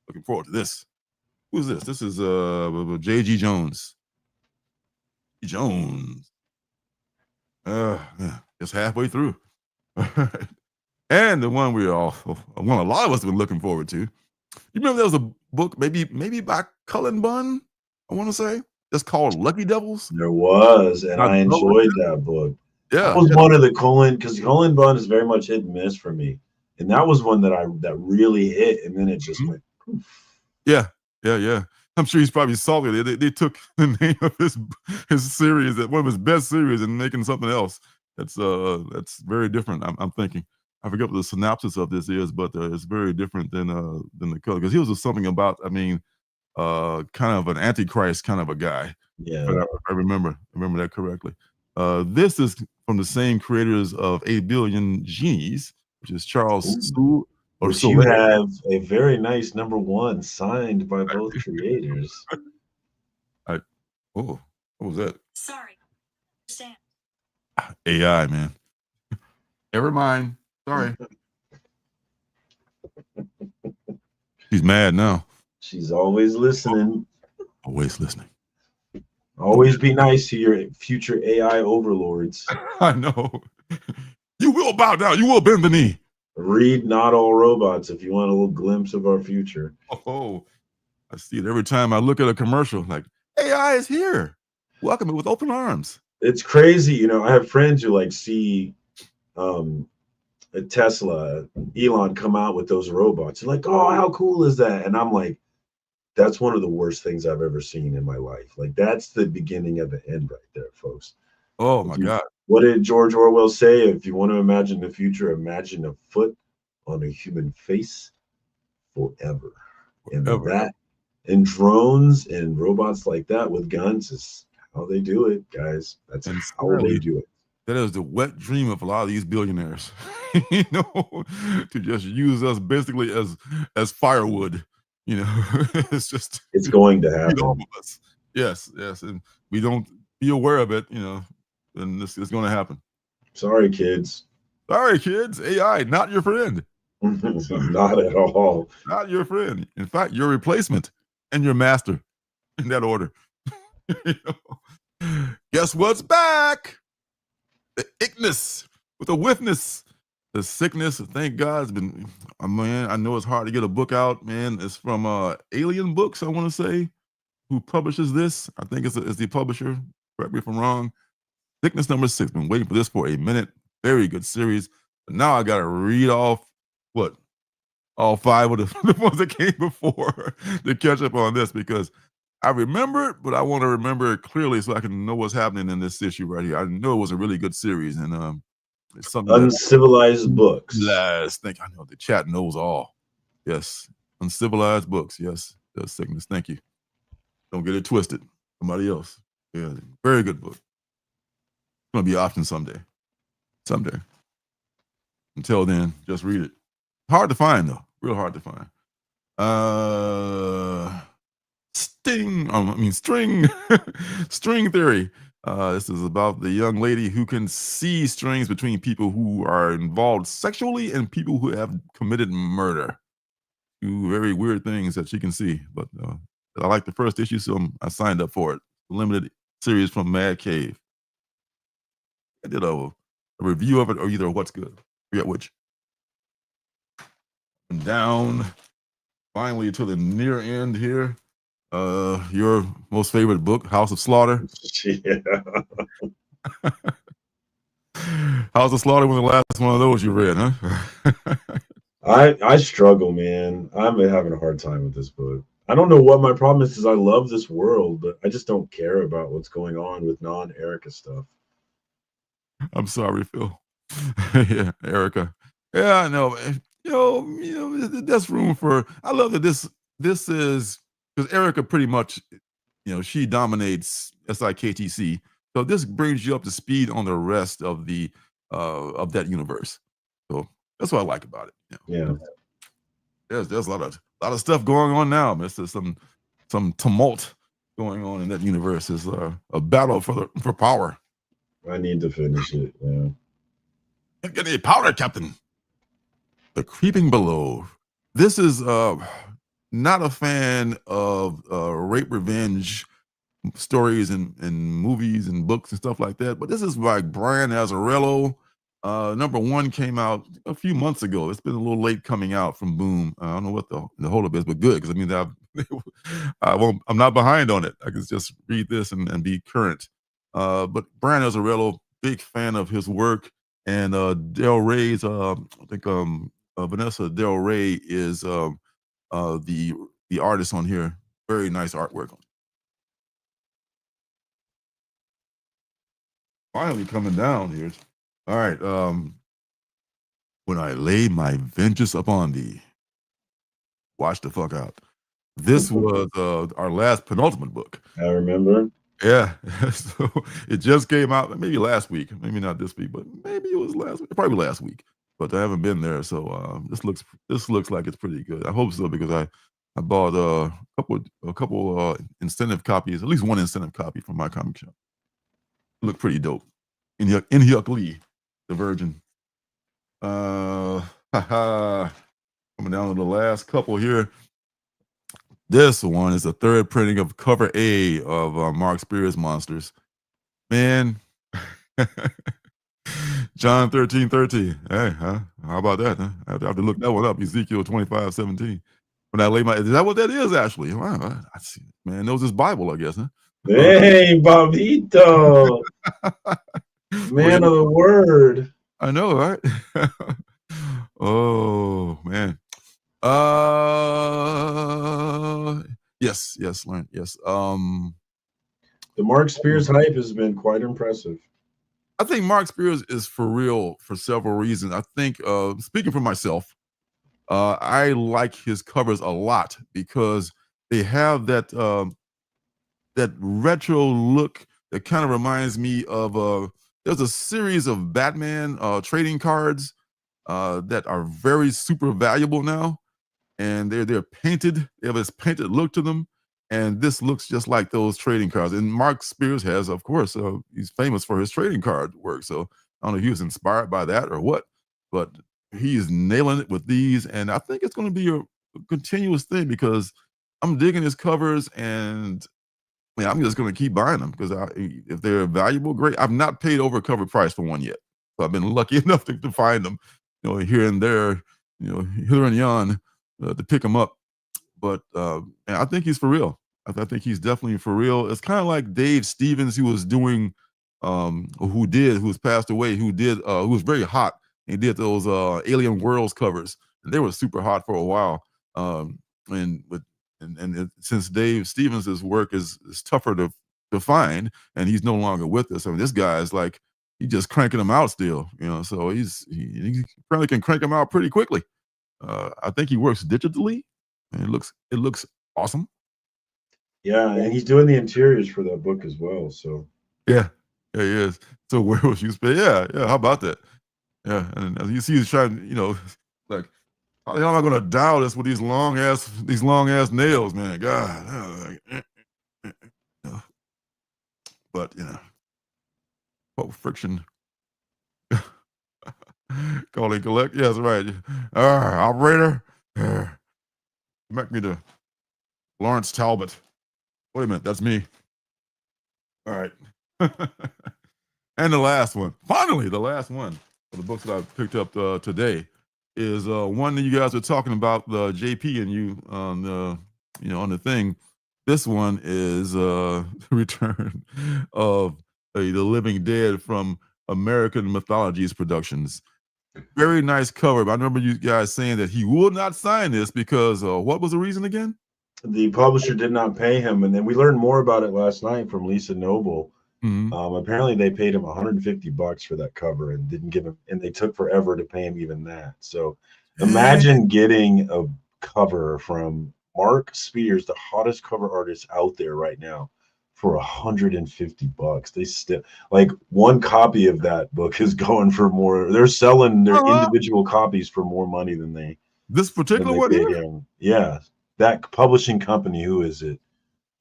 Looking forward to this. Who's this? This is J.G. Jones. Jones. Just halfway through. And the one a lot of us have been looking forward to. You remember there was a book, maybe by Cullen Bunn, I want to say, that's called Lucky Devils. There was, and I enjoyed that book. Yeah, that was one of the because Cullen Bunn is very much hit and miss for me, and that was one that really hit, and then it just went poof. Yeah. I'm sure he's probably salty. They took the name of his series, one of his best series, and making something else. That's very different. I'm thinking. I forget what the synopsis of this is, but it's very different than the color, because he was something about, I mean, kind of an antichrist kind of a guy. Yeah, but I remember that correctly. This is from the same creators of 8 Billion Genies, which is Charles Soule. Which you have a very nice #1 signed by both creators. What was that? Sorry. Understand. AI, man. Never mind. Sorry. She's mad now. She's always listening. Always listening. Always be nice to your future AI overlords. I know. You will bow down. You will bend the knee. Read Not All Robots if you want a little glimpse of our future. Oh, I see it every time I look at a commercial. Like, AI is here. Welcome it with open arms. It's crazy. I have friends who see a Tesla, Elon come out with those robots. They're like, oh, how cool is that? And I'm like, that's one of the worst things I've ever seen in my life. Like, that's the beginning of the end right there, folks. Oh, my God. What did George Orwell say? If you want to imagine the future, imagine a foot on a human face forever. And that, and drones and robots like that with guns is how they do it, guys. That's how they do it. That is the wet dream of a lot of these billionaires, to just use us basically as firewood. It's going to happen. Yes, and we don't be aware of it, then this is going to happen. Sorry, kids. AI, not your friend. Not at all. Not your friend. In fact, your replacement and your master, in that order. Guess what's back? The ickness with the whiffness. The sickness, thank God, has been, man, I know it's hard to get a book out, man. It's from Alien Books, I want to say, who publishes this. I think it's the publisher. Correct me if I'm wrong. Sickness #6. Been waiting for this for a minute. Very good series. But now I got to read off, all 5 of the ones that came before to catch up on this, because I remember it, but I want to remember it clearly so I can know what's happening in this issue right here. I know it was a really good series, and it's something Uncivilized Books. Last thing I know, the chat knows all. Yes, Uncivilized Books. Yes, the sickness. Thank you. Don't get it twisted. Somebody else. Yeah, very good book. It's gonna be an option someday. Until then, just read it. Hard to find though. Real hard to find. String theory. This is about the young lady who can see strings between people who are involved sexually and people who have committed murder. 2 very weird things that she can see. But I like the first issue, so I signed up for it. Limited series from Mad Cave. I did a review of it, or either What's Good. I forget which. And down, finally to the near end here. Your most favorite book, House of Slaughter. Yeah. House of Slaughter was the last one of those you read, huh? I struggle, man. I'm having a hard time with this book. I don't know what my problem is I love this world, but I just don't care about what's going on with non-Erica stuff. I'm sorry, Phil. Yeah, Erica. Yeah, I know. That's room for. I love that this is because Erica pretty much, she dominates SIKTC. So this brings you up to speed on the rest of the of that universe. So that's what I like about it. Yeah. There's a lot of stuff going on now. There's some tumult going on in that universe. Is a battle for power. I need to finish it. Yeah. Get any powder, Captain. The Creeping Below. This is not a fan of rape revenge stories and movies and books and stuff like that, but this is by Brian Azzarello. Number 1 came out a few months ago. It's been a little late coming out from Boom. I don't know what the holdup is, but good, because I mean I'm not behind on it. I can just read this and be current. But Brian Azzarello, big fan of his work, and Del Rey's I think Vanessa Del Rey is the artist on here. Very nice artwork. Finally coming down here. All right. When I lay my vengeance upon thee, watch the fuck out. This was our last penultimate book. I remember. Yeah. So it just came out maybe last week, maybe not this week, but maybe it was last week, probably last week. But I haven't been there, so this looks like it's pretty good. I hope so, because I bought a couple incentive copies, at least one incentive copy from my comic shop. Look pretty dope. Inhyuk Lee, the Virgin. Coming down to the last couple here. This one is the third printing of cover A of Mark Spears Monsters. Man, John 13:13. Hey, huh? How about that? Huh? I have to look that one up. Ezekiel 25:17. When I lay my, is that what that is actually? Wow, I see. Man, knows his Bible, I guess, huh? Hey, Bobito. Man of the word. I know, right? Oh man. Yes, Lauren. Yes. The Mark Spears hype has been quite impressive. I think Mark Spears is for real for several reasons. I think, speaking for myself, I like his covers a lot because they have that retro look that kind of reminds me of there's a series of Batman trading cards that are very super valuable now, and they're painted. They have this painted look to them, and this looks just like those trading cards. And Mark Spears has, of course, he's famous for his trading card work. So I don't know if he was inspired by that or what, but he is nailing it with these, and I think it's going to be a continuous thing because I'm digging his covers, and man, I'm just going to keep buying them because if they're valuable, great. I've not paid over cover price for one yet, so I've been lucky enough to find them, here and there, here and yon, to pick them up. But I think he's for real. I think he's definitely for real. It's kind of like Dave Stevens, who was doing, who's passed away, who was very hot. He did those Alien Worlds covers, and they were super hot for a while. Since Dave Stevens' work is tougher to find, and he's no longer with us. I mean, this guy is like, he's just cranking them out still, so he probably can crank them out pretty quickly. I think he works digitally, and it looks awesome. Yeah, and he's doing the interiors for that book as well. So yeah, he is. So where was you spend? Yeah. How about that? Yeah, and as you see, he's trying, like, how the hell am I going to dial this with these long ass nails, man? God, but friction. Calling collect. Yes, right. Operator, make me to Lawrence Talbot. Wait a minute, that's me. All right. And the last one, finally, the last one of the books that I picked up today is one that you guys were talking about, JP and you on the thing. This one is the return of The Living Dead from American Mythologies Productions. Very nice cover. But I remember you guys saying that he would not sign this because what was the reason again? The publisher did not pay him, and then we learned more about it last night from Lisa Noble. Apparently they paid him $150 for that cover and didn't give him, and they took forever to pay him even that. So imagine getting a cover from Mark Spears, the hottest cover artist out there right now, for $150. They still, like, one copy of that book is going for more. They're selling their individual copies for more money than this particular one paid here? him. Yeah, that publishing company. Who is it?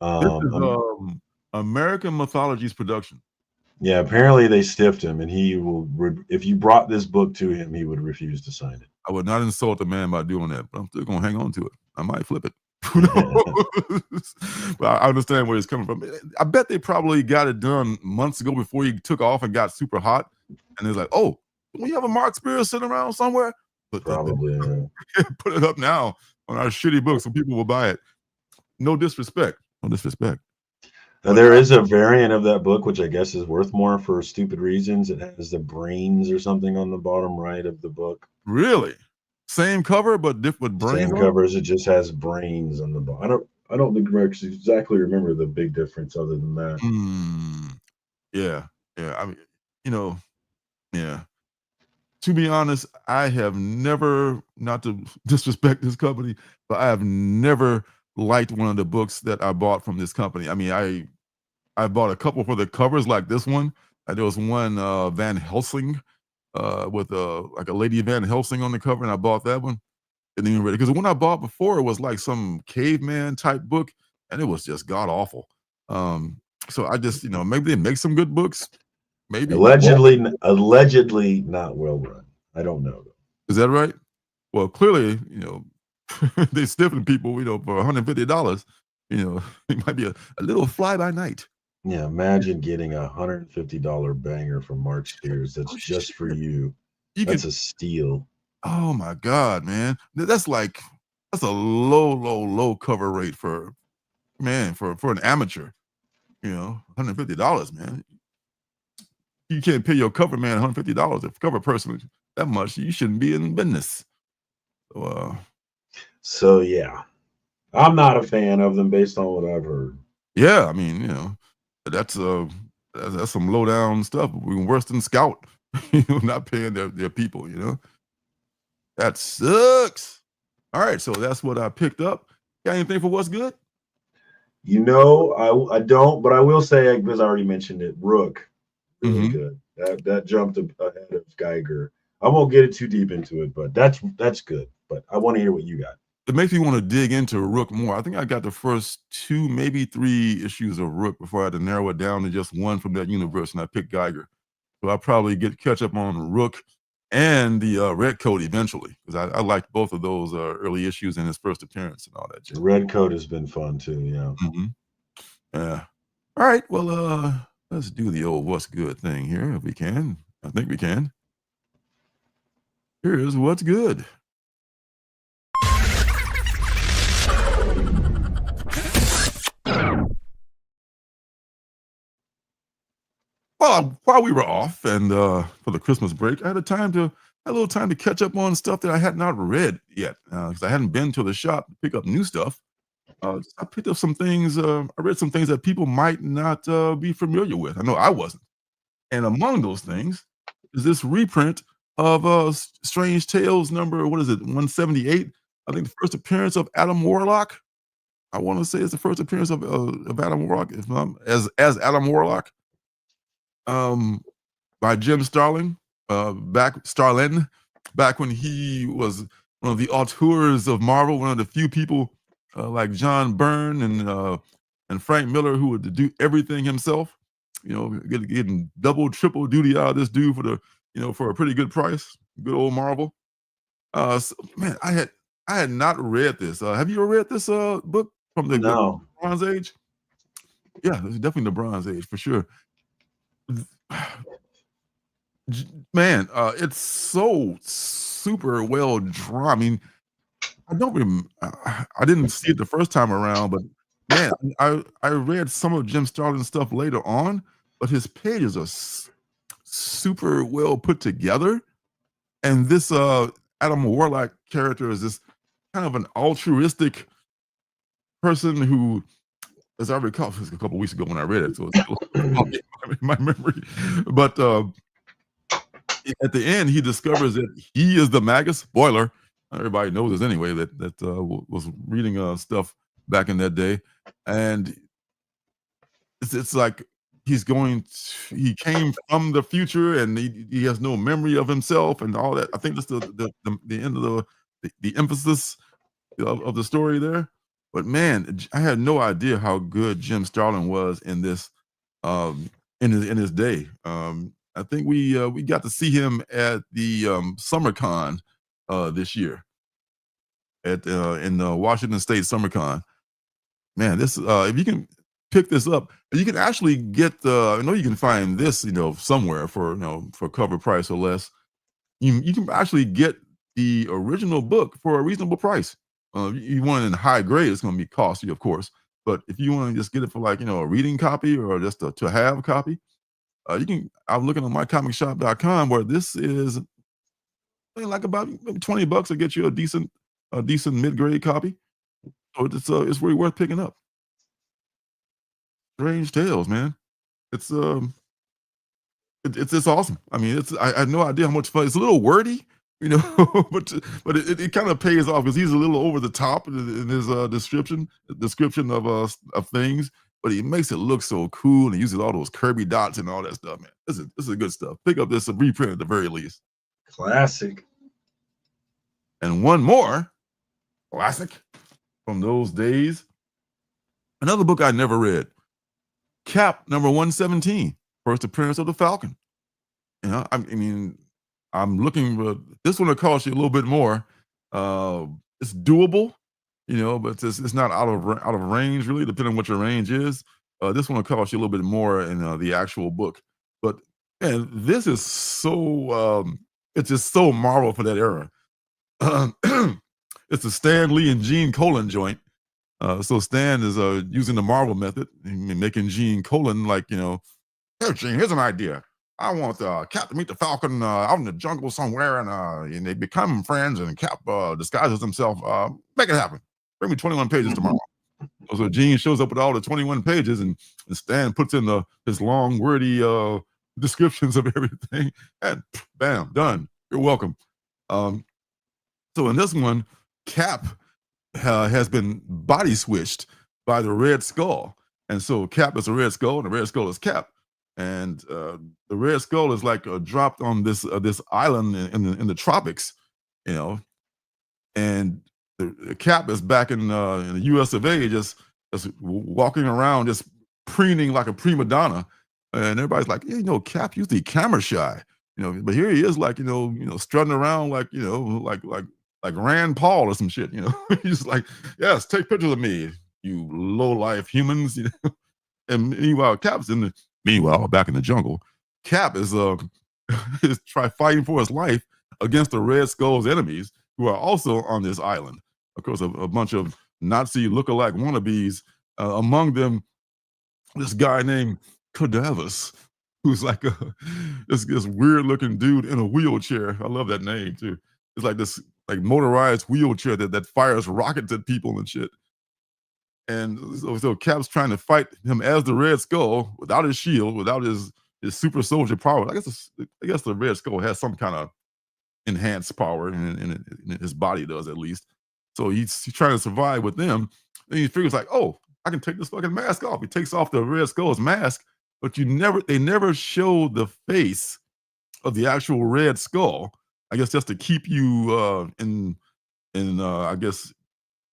This is American Mythologies production. Yeah, apparently they stiffed him, and he will. If you brought this book to him, he would refuse to sign it. I would not insult the man by doing that, but I'm still gonna hang on to it. I might flip it. Who knows? But I understand where it's coming from. I bet they probably got it done months ago before he took off and got super hot. And they're like, "Oh, do we have a Mark Spears sitting around somewhere?" But probably put it up now on our shitty book so people will buy it. No disrespect. No disrespect. Now, there is a variant of that book, which I guess is worth more for stupid reasons. It has the brains or something on the bottom right of the book. Really? Same cover, but different brains. Same covers. It just has brains on the bottom. I don't exactly remember the big difference other than that. Yeah. I mean, yeah. To be honest, I have never, not to disrespect this company, but I have never liked one of the books that I bought from this company. I mean, I bought a couple for the covers, like this one. There was one Van Helsing with like a Lady Van Helsing on the cover, and I bought that one. And then because the one I bought before, it was like some caveman type book, and it was just god awful. So I just, maybe they make some good books. Maybe allegedly not well run. I don't know. Is that right? Well, clearly, they stiffing people, for $150. It might be a little fly by night. Yeah, imagine getting a $150 banger from Mark Spears. That's just for you. That's a steal. Oh my God, man. That's a low cover rate for an amateur. $150, man. You can't pay your cover man $150. If cover person that much, you shouldn't be in business. So yeah, I'm not a fan of them based on what I've heard. Yeah, I mean, that's some low down stuff. Worse than Scout, not paying their people. That sucks. All right, so that's what I picked up. Got anything for what's good? I don't, but I will say, because I already mentioned it, Rook, really good. That jumped ahead of Geiger. I won't get it too deep into it, but that's good. But I want to hear what you got. It makes me want to dig into Rook more. I think I got the first 2, maybe 3 issues of Rook before I had to narrow it down to just one from that universe, and I picked Geiger. So I'll probably catch up on Rook and the Red Coat eventually, because I liked both of those early issues in his first appearance and all that. The Red Coat has been fun too, yeah. Yeah. All right, well, let's do the old what's good thing here if we can. I think we can. Here's what's good. Well, while we were off and for the Christmas break, I had a little time to catch up on stuff that I had not read yet, because I hadn't been to the shop to pick up new stuff. I picked up some things. I read some things that people might not be familiar with. I know I wasn't. And among those things is this reprint of Strange Tales number, 178? I think the first appearance of Adam Warlock. I want to say it's the first appearance of Adam Warlock, as Adam Warlock. By Jim Starlin, back when he was one of the auteurs of Marvel, one of the few people like John Byrne and Frank Miller who would do everything himself. Getting double, triple duty out of this dude for a pretty good price. Good old Marvel. So, man, I had not read this. Have you ever read this book from the Bronze Age? Yeah, it's definitely the Bronze Age for sure. Man, it's so super well drawn. I mean, I didn't see it the first time around, but man, I read some of Jim Starlin's stuff later on, but his pages are super well put together. And this Adam Warlock character is this kind of an altruistic person who as I recall, it was a couple weeks ago when I read it, so it's still in my memory. But at the end, he discovers that he is the Magus. Spoiler. Everybody knows this anyway. That was reading stuff back in that day, and it's like he came from the future, and he has no memory of himself and all that. I think that's the end of the emphasis of the story there. But man, I had no idea how good Jim Starlin was in this in his day. I think we got to see him at the SummerCon this year in Washington State SummerCon. Man, this if you can pick this up, you can actually get I know you can find this somewhere for for cover price or less. You can actually get the original book for a reasonable price. You want it in high grade, it's going to be costly, of course. But if you want to just get it for like a reading copy or just a to have copy, you can. I'm looking on mycomicshop.com where this is like about maybe $20 to get you a decent mid grade copy. So it's really worth picking up. Strange Tales, man. It's it's awesome. I mean, I had no idea how much fun. It's a little wordy, but it kind of pays off because he's a little over the top in his description of things, but he makes it look so cool and he uses all those Kirby dots and all that stuff, man. This is good stuff. Pick up this reprint at the very least. Classic. And one more classic from those days. Another book I never read. Cap number 117, First Appearance of the Falcon. I mean, I'm looking for this one to cost you a little bit more. It's doable, but it's not out of range really, depending on what your range is. This one will cost you a little bit more in the actual book. But man, this is so it's just so Marvel for that era. It's a Stan Lee and Gene Colan joint. So Stan is using the Marvel method, making Gene Colan like, here, Gene, here's an idea. I want Cap to meet the Falcon out in the jungle somewhere, and they become friends, and Cap disguises himself. Make it happen. Bring me 21 pages tomorrow. So Gene shows up with all the 21 pages, and Stan puts in his long, wordy descriptions of everything, and bam, done. You're welcome. So in this one, Cap has been body switched by the Red Skull, and so Cap is a Red Skull, and the Red Skull is Cap, and the Red Skull is like dropped on this island in the tropics, and the Cap is back in the U.S. of A. just walking around, just preening like a prima donna, and everybody's like, Cap usually camera shy, but here he is, like strutting around like like Rand Paul or some shit, He's like, yes, take pictures of me, you low life humans, And meanwhile, back in the jungle, Cap is is fighting for his life against the Red Skull's enemies, who are also on this island. Of course, a bunch of Nazi lookalike wannabes. Among them, this guy named Cadavus, who's like this weird looking dude in a wheelchair. I love that name too. It's like this motorized wheelchair that fires rockets at people and shit. And so Cap's trying to fight him as the Red Skull without his shield, without his super soldier power. I guess the Red Skull has some kind of enhanced power, in his body does at least. So he's trying to survive with them. Then he figures like, oh, I can take this fucking mask off. He takes off the Red Skull's mask, but they never show the face of the actual Red Skull. I guess just to keep you in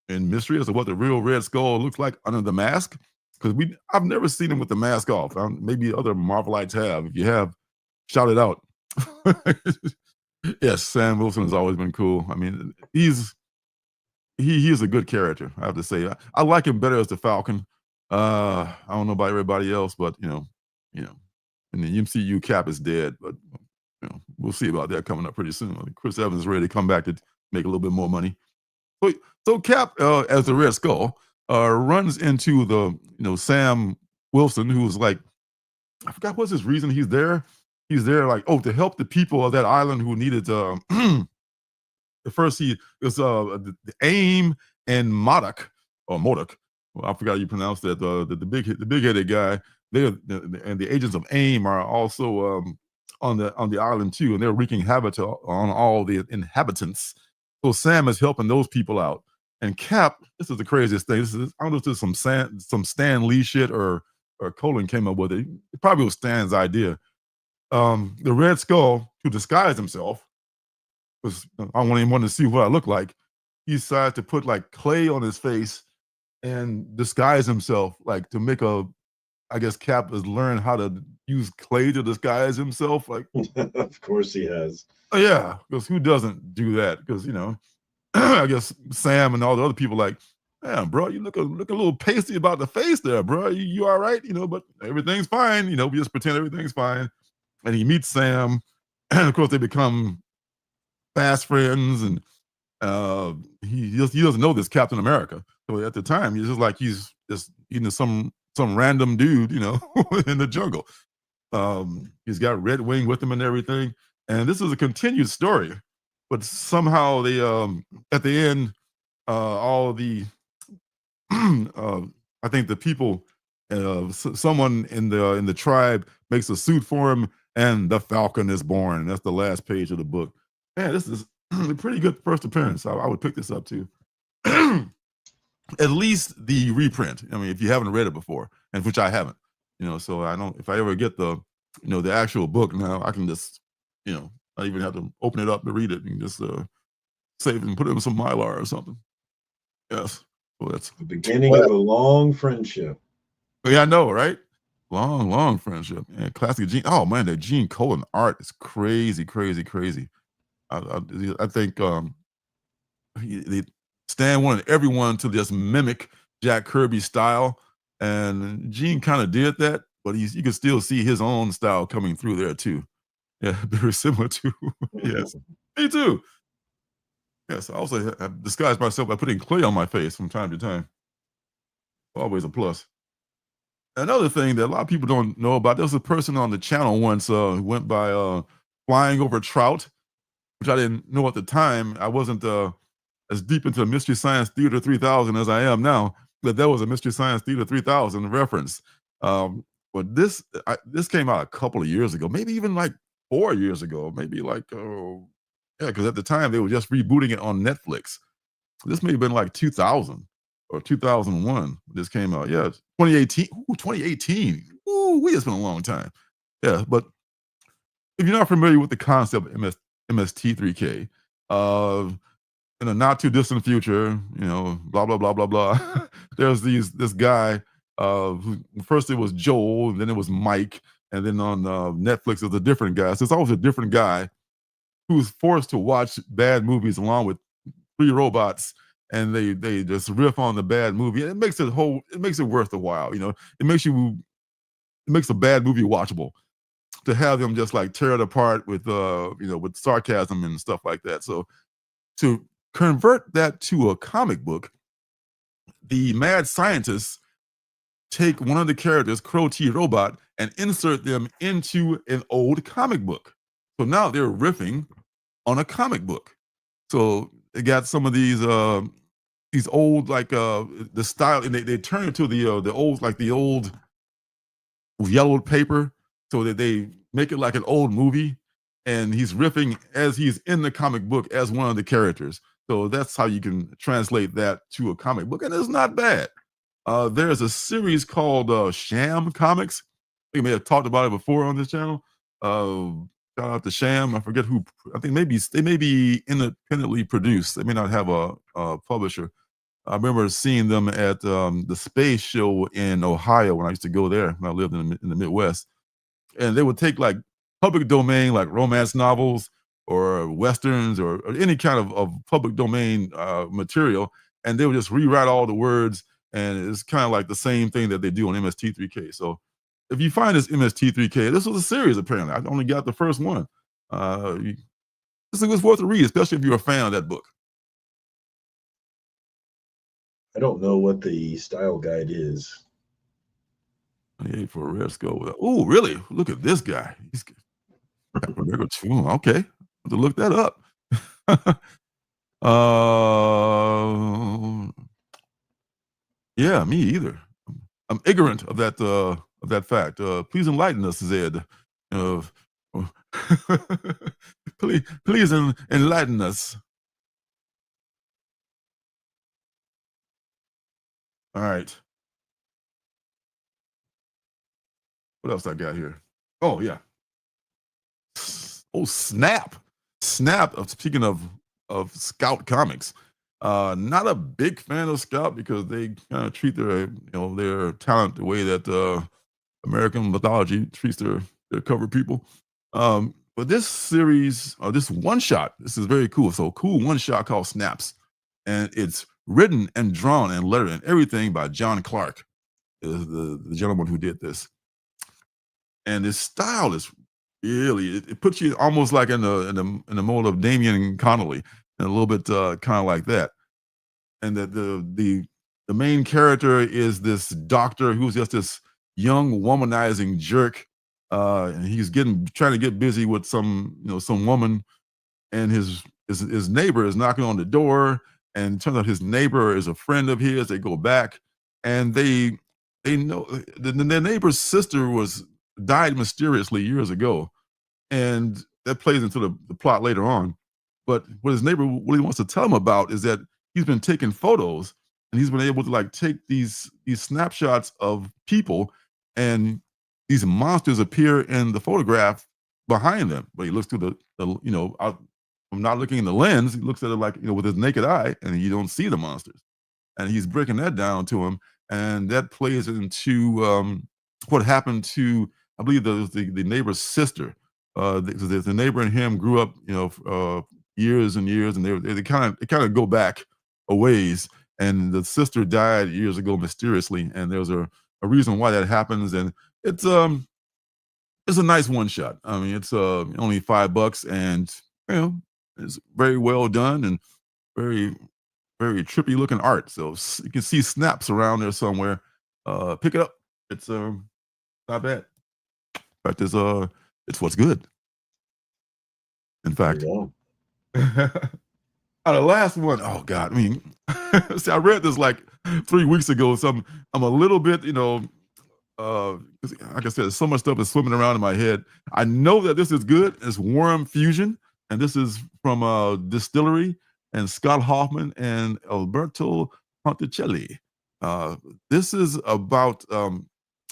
mystery as to what the real Red Skull looks like under the mask. Because I've never seen him with the mask off. Maybe other Marvelites have. If you have, shout it out. Yes, Sam Wilson has always been cool. I mean, he is a good character, I have to say. I like him better as the Falcon. I don't know about everybody else, but in the MCU, Cap is dead, but we'll see about that coming up pretty soon. I think Chris Evans is ready to come back to make a little bit more money. So Cap, as the Red Skull, runs into the Sam Wilson, who's like, I forgot what's his reason he's there. He's there like, to help the people of that island who needed at first he was the AIM and Modok well, I forgot how you pronounce that. The big-headed guy. And the agents of AIM are also on the island too, and they're wreaking havoc on all the inhabitants. So Sam is helping those people out. And Cap, this is the craziest thing. I don't know if this is some Stan Lee shit or Colin came up with it. It probably was Stan's idea. The Red Skull, to disguise himself, because I wanted to see what I look like. He decided to put like clay on his face and disguise himself, like to make I guess Cap has learned how to use clay to disguise himself. Like, of course he has. Oh yeah, because who doesn't do that? Because I guess Sam and all the other people like, man, bro, you look a little pasty about the face there, bro. You all right? But everything's fine. We just pretend everything's fine. And he meets Sam, and of course they become fast friends. And he doesn't know this Captain America. So at the time, he's just like he's just some random dude, in the jungle. He's got Red Wing with him and everything. And this is a continued story, but somehow they at the end, all the I think the people, someone in the tribe makes a suit for him, and the Falcon is born. That's the last page of the book. Man, this is a pretty good first appearance. I would pick this up too. At least the reprint. I mean, if you haven't read it before, and which I haven't, so I don't. If I ever get the actual book now, I can just, I even have to open it up to read it and just save it and put it in some Mylar or something. Yes. Well, that's the beginning of a long friendship. Yeah, I know, right? Long friendship. And classic Gene. Oh man, that Gene Colan art is crazy. I think Stan wanted everyone to just mimic Jack Kirby's style, and Gene kind of did that, but you can still see his own style coming through there too. Yeah, very similar to. Yes, me too. Yes, I also have disguised myself by putting clay on my face from time to time. Always a plus. Another thing that a lot of people don't know about, there was a person on the channel once who went by flying over trout, which I didn't know at the time. I wasn't as deep into Mystery Science Theater 3000 as I am now, but that was a Mystery Science Theater 3000 reference. But this came out a couple of years ago, maybe even like 4 years ago, maybe like, because at the time they were just rebooting it on Netflix. This may have been like 2000 or 2001. This came out. Yeah, 2018. Ooh, 2018. Ooh, it's been a long time. Yeah, but if you're not familiar with the concept of MST3K, in a not too distant future, blah blah blah blah blah. There's this guy who first it was Joel, and then it was Mike, and then on Netflix it's a different guy. So it's always a different guy who's forced to watch bad movies along with 3 robots, and they just riff on the bad movie, and it makes it worth the while. It makes a bad movie watchable to have them just like tear it apart with with sarcasm and stuff like that. So to convert that to a comic book, the mad scientists take one of the characters, Crow T Robot, and insert them into an old comic book. So now they're riffing on a comic book. So they got some of these old, like the style, and they turn it to the old yellowed paper, so that they make it like an old movie, and he's riffing as he's in the comic book as one of the characters. So that's how you can translate that to a comic book, and it's not bad. There's a series called Sham Comics. We may have talked about it before on this channel. Shout out to Sham. I forget who. I think they may be independently produced. They may not have a publisher. I remember seeing them at the Space Show in Ohio when I used to go there when I lived in the Midwest. And they would take like public domain, like romance novels or westerns or any kind of public domain material, and they would just rewrite all the words, and it's kind of like the same thing that they do on MST3K. So if you find this MST3K, this was a series apparently. I only got the first one. This was worth a read, especially if you're a fan of that book. I don't know what the style guide is. Hey, for a Red Skull. Oh, really? Look at this guy. He's okay. To look that up. Yeah, me either. I'm ignorant of that fact. Please enlighten us, Zed. Uh, please enlighten us. All right. What else I got here? Oh yeah. Oh snap! Snap. Speaking of Scout Comics, not a big fan of Scout because they kind of treat their talent the way that American mythology treats their cover people. But this series, this one shot, this is very cool. So cool one shot called Snaps, and it's written and drawn and lettered and everything by John Clark, is the gentleman who did this. And his style is really it puts you almost like in the mold of Damian Connolly, and a little bit kind of like that. And the main character is this doctor who's just this young womanizing jerk, and he's trying to get busy with some woman, and his neighbor is knocking on the door, and it turns out his neighbor is a friend of his. They go back, and they know the neighbor's sister died mysteriously years ago, and that plays into the plot later on. But what his neighbor really wants to tell him about is that he's been taking photos, and he's been able to like take these snapshots of people, and these monsters appear in the photograph behind them. But he looks through out, from not looking in the lens, he looks at it like with his naked eye, and you don't see the monsters. And he's breaking that down to him, and that plays into what happened to, I believe, the neighbor's sister. The neighbor and him grew up, years and years, and they kind of go back a ways. And the sister died years ago mysteriously, and there's a reason why that happens. And it's a nice one shot. I mean, it's only $5, and it's very well done and very, very trippy looking art. So you can see snaps around there somewhere. Pick it up. It's not bad. In fact, it's what's good. In fact, the last one, oh God, I mean, see, I read this like 3 weeks ago, so I'm a little bit, like I said, so much stuff is swimming around in my head. I know that this is good. It's Warm Fusion, and this is from Distillery and Scott Hoffman and Alberto Ponticelli. This is about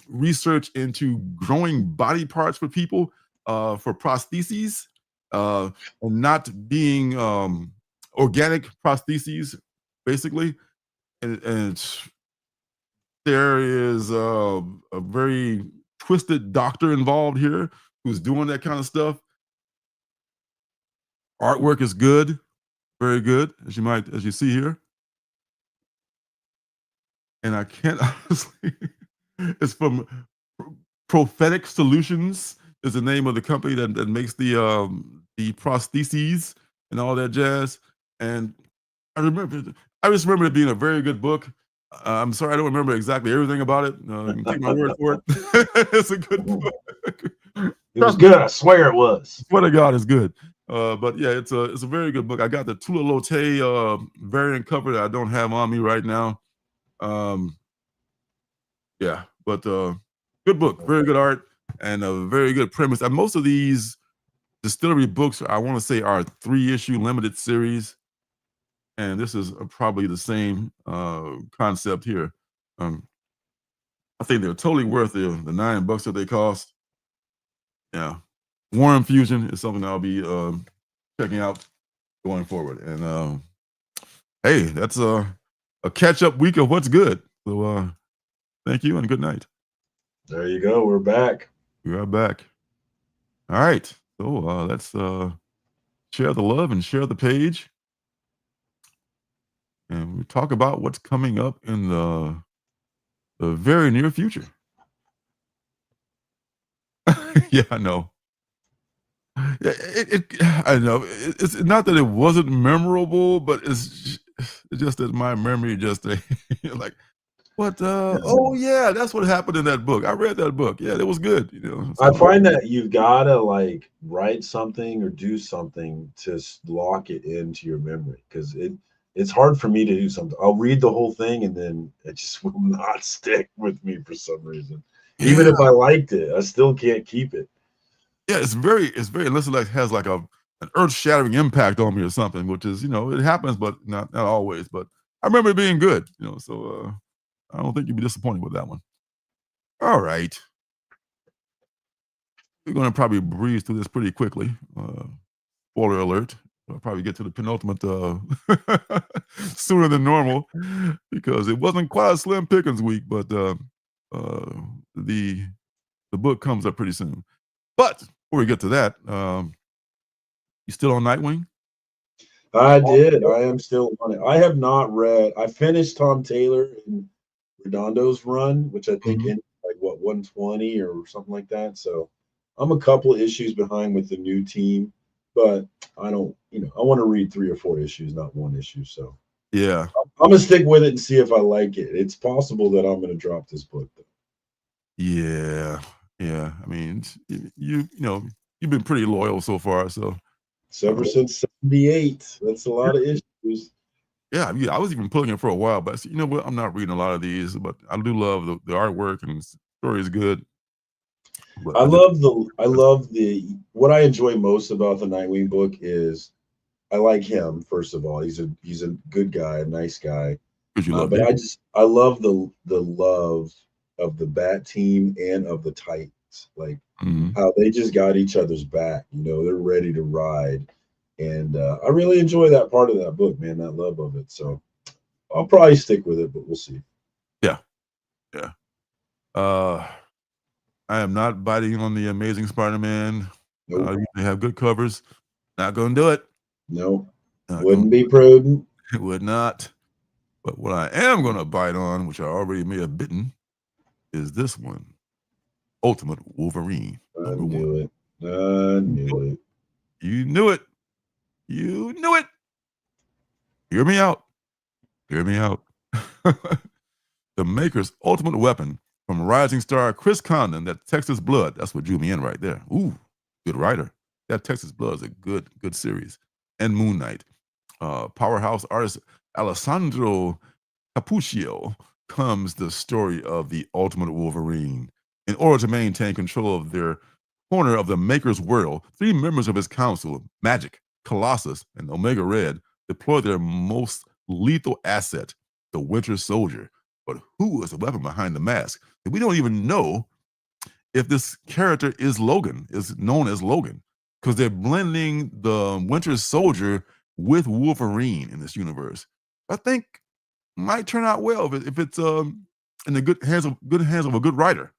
research into growing body parts for people for prostheses, and not being organic prostheses, basically. And there is a very twisted doctor involved here who's doing that kind of stuff. Artwork is good, very good, as you see here. And I can't honestly, it's from Prophetic Solutions is the name of the company that makes the prostheses and all that jazz. And I just remember it being a very good book. I'm sorry, I don't remember exactly everything about it. Take my word for it. It's a good book. It was good. I swear it was. Swear to God, it's good. But yeah, it's a very good book. I got the Tula Lotte variant cover that I don't have on me right now. Yeah, but good book, very good art, and a very good premise. And most of these Distillery books, I want to say, are 3-issue limited series, and this is probably the same concept here. I think they're totally worth the $9 that they cost. Yeah, Warm Fusion is something I'll be checking out going forward. And hey, that's a catch-up week of what's good. So thank you and good night. There you go. We're back. We are back. All right. So let's share the love and share the page. And we talk about what's coming up in the very near future. Yeah, I know. Yeah, I know. It's not that it wasn't memorable, but it's just that my memory just like, what? Oh yeah, that's what happened in that book. I read that book. Yeah, it was good. I find that you've got to like write something or do something to lock it into your memory, because it's hard for me to do something. I'll read the whole thing and then it just will not stick with me for some reason. Even Yeah. if I liked it, I still can't keep it. Yeah, it's very unless it like has like an earth-shattering impact on me or something, which is, it happens, but not always. But I remember it being good, so I don't think you'd be disappointed with that one. All right. We're gonna probably breeze through this pretty quickly. Spoiler alert. I'll probably get to the penultimate sooner than normal because it wasn't quite a slim pickings week, but the book comes up pretty soon. But before we get to that, you still on Nightwing? I did. I am still on it. I have not read. I finished Tom Taylor and Redondo's run, which I think in like 120 or something like that. So I'm a couple of issues behind with the new team, but I don't. I want to read 3 or 4 issues, not one issue. So Yeah. I'm gonna stick with it and see if I like it. It's possible that I'm gonna drop this book though. Yeah. Yeah. I mean, you've been pretty loyal so far, so Ever since '78, that's a lot of issues. yeah, I was even pulling it for a while, but you know what? I'm not reading a lot of these, but I do love the artwork and the story is good. But I love the what I enjoy most about the Nightwing book is I like him, first of all. He's a good guy, a nice guy. you love But it. I love the love of the Bat team and of the Titans, like how they just got each other's back. They're ready to ride, and I really enjoy that part of that book, man. That love of it. So I'll probably stick with it, but we'll see. Yeah, yeah. I am not biting on the Amazing Spider-Man. Nope. They have good covers. Not gonna do it. Nope. Wouldn't be prudent. It would not. But what I am gonna bite on, which I already may have bitten, is this one. Ultimate Wolverine. I knew it. I knew it. You knew it. You knew it. Hear me out. Hear me out. The Maker's ultimate weapon from rising star Chris Condon, that Texas Blood. That's what drew me in right there. Ooh, good writer. That Texas Blood is a good series. And Moon Knight. Powerhouse artist Alessandro Capuccio comes the story of the ultimate Wolverine. In order to maintain control of their corner of the Maker's world, 3 members of his council, Magic, Colossus, and Omega Red, deploy their most lethal asset, the Winter Soldier. But who is the weapon behind the mask? And we don't even know if this character is known as Logan, because they're blending the Winter Soldier with Wolverine in this universe. I think might turn out well if it's in the good hands of a good writer.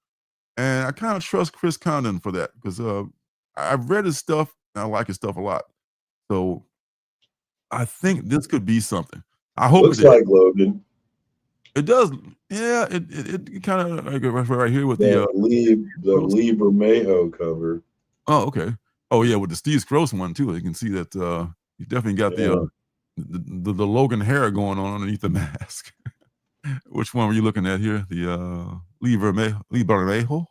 And I kind of trust Chris Condon for that because I've read his stuff and I like his stuff a lot. So I think this could be something. I hope looks like Logan. It does. Yeah, it kind of like right here with the Lee Bermejo cover. Oh, okay. Oh yeah, with the Steve Scrooge one too. You can see that you definitely got the Logan hair going on underneath the mask. Which one were you looking at here? The Lee Bermejo?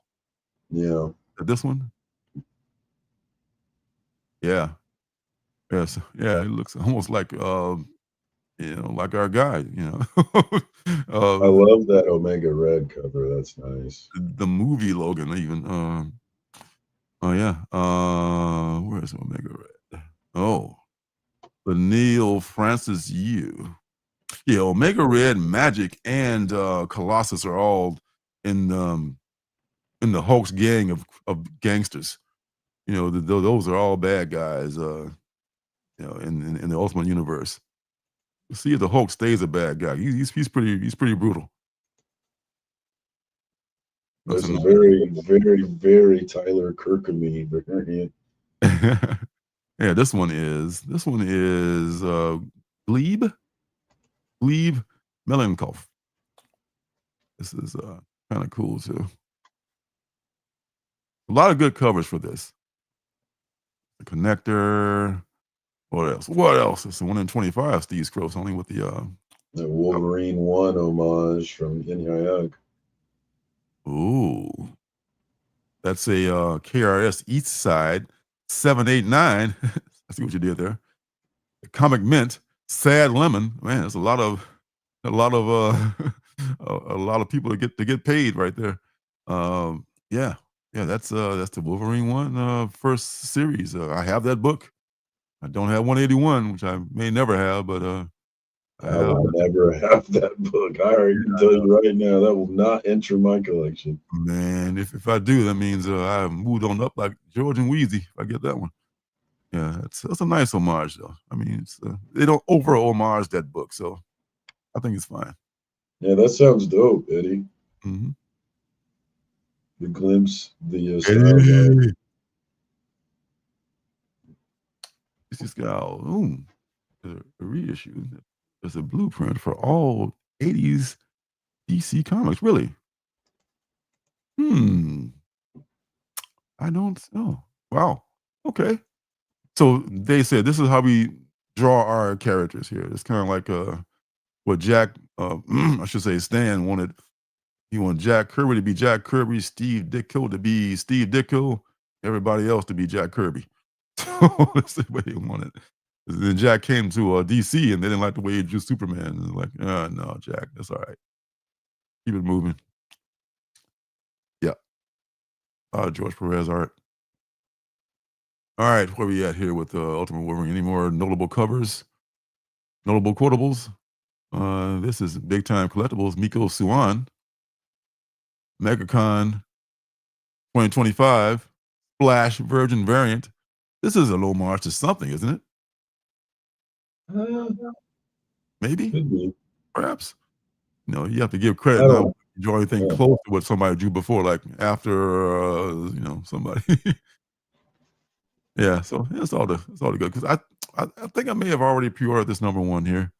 Yeah. This one? Yeah. Yes. Yeah, it looks almost like like our guy, I love that Omega Red cover. That's nice. The movie Logan even. Oh yeah. Where's Omega Red? Oh. The Neil Francis Yu. Yeah, Omega Red, Magic, and Colossus are all in the Hulk's gang of gangsters. Those are all bad guys. In the Ultimate Universe. We'll see if the Hulk stays a bad guy. He's pretty brutal. This is very, very, very Tyler Kirkham-y variant. Yeah, this one is Glebe Melenkov. This is kind of cool too. A lot of good covers for this. The Connector. What else? What else? It's the 1 in 25 Steve Scrooge, only with the Wolverine 1 homage from Inhyuk. Ooh. That's a KRS East Side 789. I see what you did there. The Comic Mint Sad Lemon, man, there's a lot of a lot of people to get paid right there. Yeah, yeah, that's the Wolverine one first series. I have that book. I don't have 181, which I may never have, but I I have. will never have that book. I already can tell you right now that will not enter my collection. Man, if I do, that means I moved on up like George and Wheezy. If I get that one, yeah, it's a nice homage though. I mean, they don't over homage that book, so I think it's fine. Yeah, that sounds dope, Eddie. Mm-hmm. The glimpse, the style. It's just got a reissue. There's a blueprint for all 80s DC comics. Really? I don't know. Wow. Okay. So they said this is how we draw our characters here. It's kind of like what Jack, I should say, Stan wanted. He wanted Jack Kirby to be Jack Kirby, Steve Ditko to be Steve Ditko, everybody else to be Jack Kirby. So that's the way he wanted. Then Jack came to DC and they didn't like the way he drew Superman. And they're like, no, Jack, that's all right. Keep it moving. Yeah. George Perez art. All right, where we at here with Ultimate Wolverine? Any more notable covers? Notable quotables? This is Big Time Collectibles, Miko Suan, MegaCon 2025, Flash Virgin variant. This is an homage to something, isn't it? Maybe? Could be. Perhaps. You have to give credit now. You draw anything close to what somebody drew before, like after, somebody. Yeah, so it's all the good because I think I may have already pre-ordered this number one here.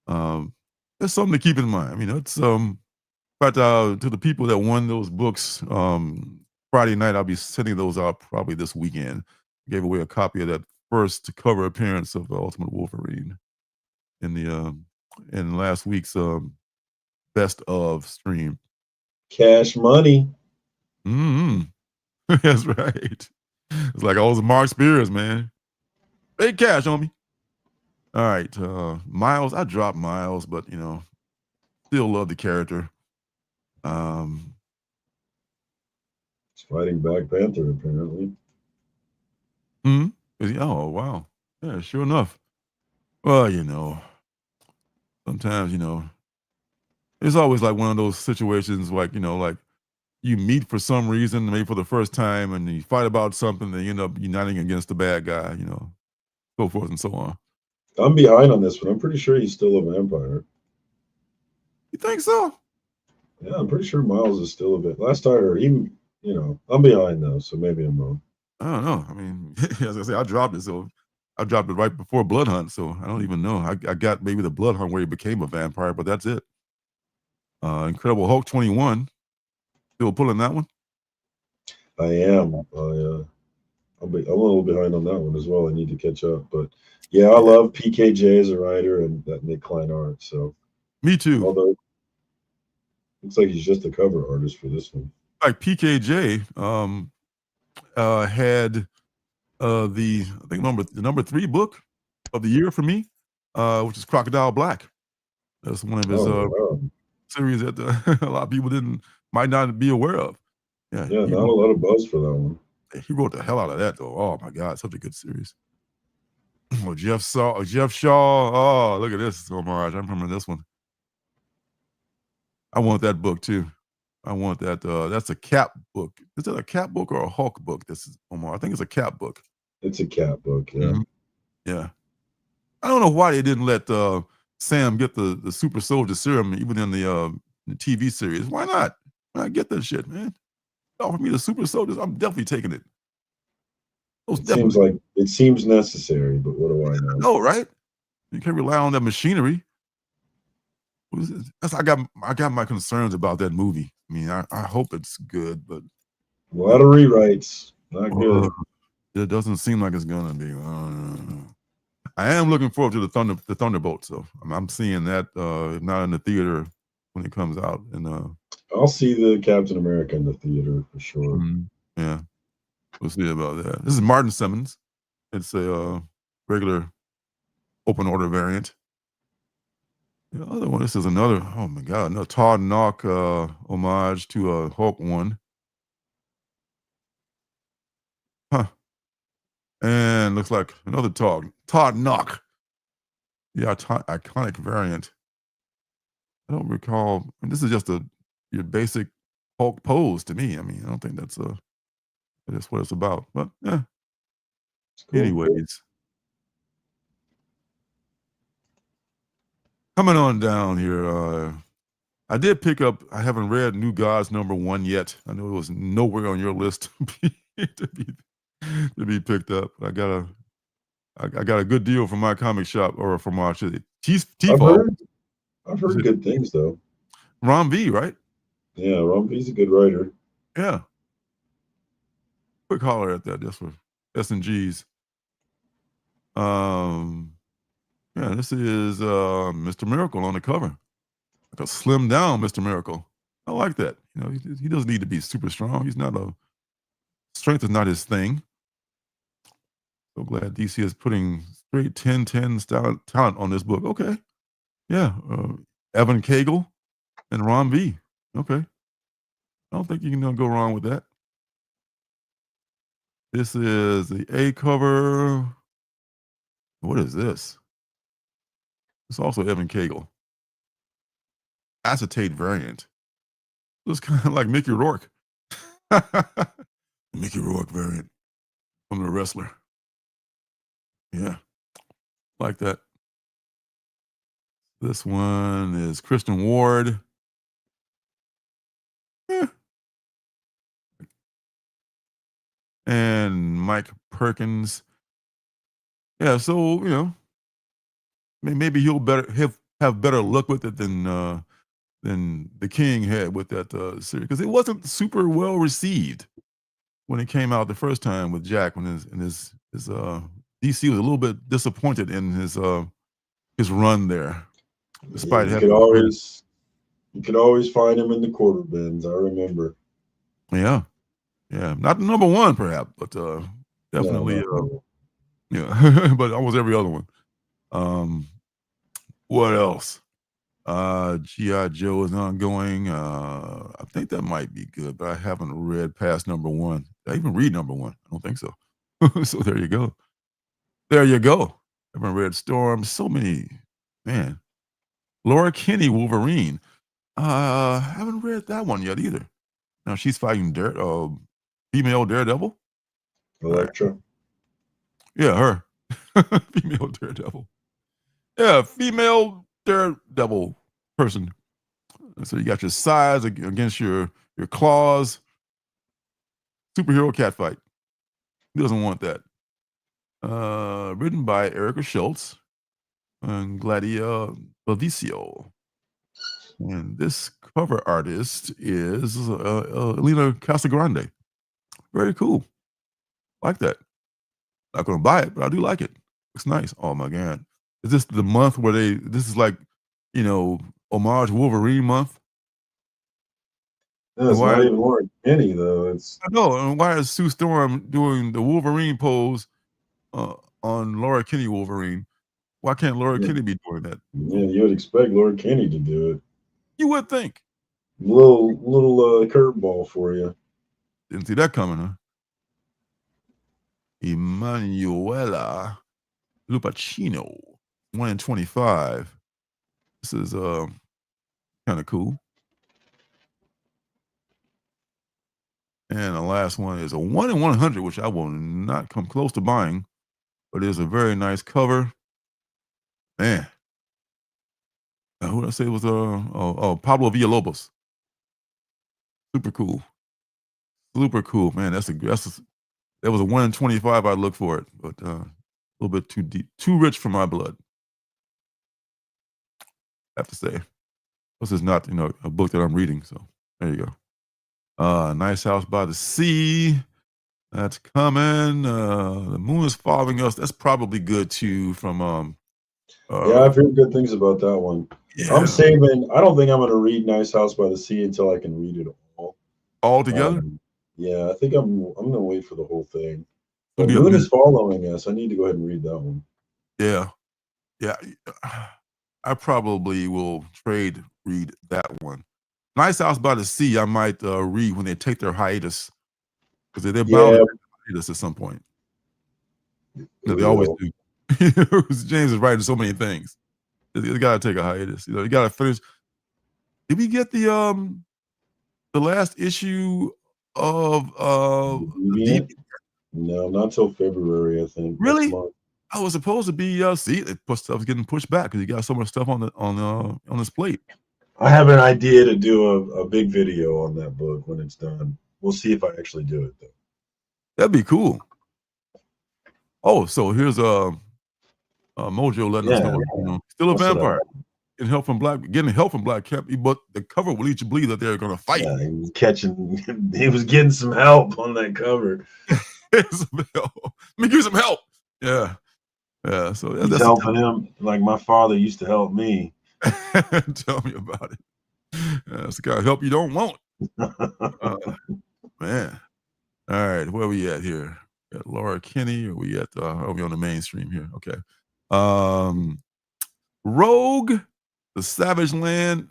There's something to keep in mind. I mean, it's but to the people that won those books Friday night, I'll be sending those out probably this weekend. Gave away a copy of that first cover appearance of Ultimate Wolverine in last week's best of stream. Cash money. That's right. It's like all those Mark Spears, man. Pay cash on me. All right, Miles. I dropped Miles, but still love the character. He's fighting Black Panther, apparently. Oh, wow. Yeah, sure enough. Well, sometimes, it's always like one of those situations like, like you meet for some reason, maybe for the first time, and you fight about something, and you end up uniting against the bad guy, so forth and so on. I'm behind on this one. I'm pretty sure he's still a vampire. You think so? Yeah, I'm pretty sure Miles is still a bit. Last I heard, I'm behind though, so maybe I'm wrong. I don't know. I mean, as I say, I dropped it, so I dropped it right before Blood Hunt, so I don't even know. I got maybe the Blood Hunt where he became a vampire, but that's it. Incredible Hulk 21. Still pulling that one? I am. I'm a little behind on that one as well. I need to catch up, but yeah, I love PKJ as a writer and that Nick Klein art. So me too. Although looks like he's just a cover artist for this one. Like PKJ had the number 3 book of the year for me, which is Crocodile Black. That's one of his series that a lot of people might not be aware of. Yeah, not a lot of buzz for that one. He wrote the hell out of that, though. Oh my God, such a good series. Oh, Jeff Shaw. Oh, look at this homage. I remember this one. I want that book too. I want that. That's a Cap book. Is that a Cap book or a Hulk book? This is Omar. I think it's a Cap book. It's a Cap book. Yeah. Mm-hmm. Yeah. I don't know why they didn't let Sam get the super soldier serum even in the TV series. Why not? Why not get that shit, man? Offer me the super soldiers. I'm definitely taking it. It seems necessary, but what do I know? No, right? You can't rely on that machinery. I got my concerns about that movie. I mean, I hope it's good, but a lot of rewrites. Not good. It doesn't seem like it's gonna be. I am looking forward to the Thunderbolt, so I'm seeing that if not in the theater when it comes out. And I'll see the Captain America in the theater for sure. Yeah, we'll see about that. This is Martin Simmons. It's a regular open order variant. The other one, this is another, oh my God, another Todd Knock homage to a Hulk one. Huh. And looks like another Todd Knock. Yeah, iconic variant. I don't recall. And this is just your basic Hulk pose to me. I mean, I don't think that's what it's about. But yeah. Cool. Anyways. Coming on down here. I did pick up, I haven't read New Gods #1 yet. I know it was nowhere on your list to be picked up. I got a good deal from my comic shop, or from our I've heard good things though. Ron V, right? Yeah, Ron V's a good writer. Yeah. Quick holler at that, just for S&Gs. Yeah, this is Mr. Miracle on the cover. Like a slim down Mr. Miracle. I like that. You know, he doesn't need to be super strong. Strength is not his thing. So glad DC is putting straight 10-10 style talent on this book. Okay. Yeah. Evan Cagle and Ron V. Okay. I don't think you can go wrong with that. This is the A cover. What is this? It's also Evan Cagle. Acetate variant. It's kind of like Mickey Rourke. Mickey Rourke variant from The Wrestler. Yeah. Like that. This one is Christian Ward. Yeah. And Mike Perkins. Yeah, so, you know, maybe he'll have better luck with it than the King had with that series, because it wasn't super well received when it came out the first time with Jack. When his DC was a little bit disappointed in his run there, despite you could always find him in the quarter bins. I remember. Yeah, not the #1 perhaps, but definitely yeah, but almost every other one. What else? G.I. Joe is ongoing. I think that might be good, but I haven't read past #1. Did I even read #1? I don't think so. So there you go. I haven't read Storm. So many, man. Laura Kinney, Wolverine. I haven't read that one yet either. Now she's fighting female Daredevil. Electra. Right. Yeah, her. Female Daredevil. Yeah, female Daredevil person. So you got your size against your claws. Superhero catfight. Who doesn't want that? Written by Erica Schultz and Gladia Bavicio. And this cover artist is Elena Casagrande. Very cool. Like that. Not going to buy it, but I do like it. Looks nice. Oh my God. Is this the month where this is like, you know, homage Wolverine month? No, it's not even Lauren Kinney though. I know. And why is Sue Storm doing the Wolverine pose on Laura Kinney Wolverine? Why can't Laura Kinney be doing that? Yeah, you would expect Laura Kinney to do it. You would think. Little curveball for you. Didn't see that coming, huh? Emanuela Lupacino, 1 in 25. This is kind of cool. And the last one is a 1 in 100, which I will not come close to buying, but it is a very nice cover. Man, who did I say was Pablo Villalobos? Super cool, man. That was a 1 in 25. I'd look for it, but a little bit too deep, too rich for my blood. I have to say, this is not a book that I'm reading. So there you go. Nice House by the Sea. That's coming. The Moon is Following Us. That's probably good too. From yeah, I've heard good things about that one. Yeah. I'm saving. I don't think I'm going to read Nice House by the Sea until I can read it all together. Yeah, I think I'm going to wait for the whole thing. But Moon is Following Us. I need to go ahead and read that one. Yeah, Yeah, I probably will read that one. Nice House by the Sea, I might read when they take their hiatus because they're bound to Yeah, take a hiatus at some point. They we always will. do. James is writing so many things. You got to take a hiatus. You got to finish. Did we get the last issue of the Deviant? No, not till February, I think. Next Really? month. I was supposed to be see stuff's getting pushed back because you got so much stuff on his plate. I have an idea to do a big video on that book when it's done. We'll see if I actually do it though. That'd be cool. Oh, so here's Mojo letting us know, still a That's what I vampire. like. Getting help from Black Cap, but the cover will lead you to believe that they're gonna fight. Yeah, he was getting some help on that cover. Let me give you some help. Yeah. Yeah. So He's helping him like my father used to help me. Tell me about it. That's the kind of help you don't want. Man. All right, where are we at here? We got Laura Kinney, or we at are we on the mainstream here? Okay. Rogue, the Savage Land.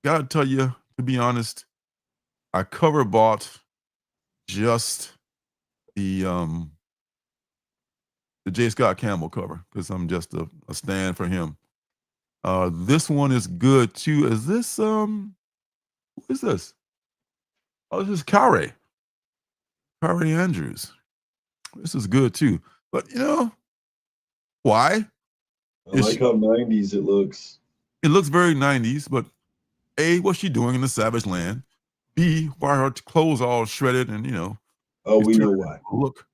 Gotta tell you, to be honest, I cover bought just the J. Scott Campbell cover because I'm just a stand for him. This one is good too. Is this who is this? Oh, this is Kare Andrews. This is good too. But why? I like how 90s it looks. It looks very 90s, but A, what's she doing in the Savage Land? B, why her clothes all shredded and Oh, we know why. Look.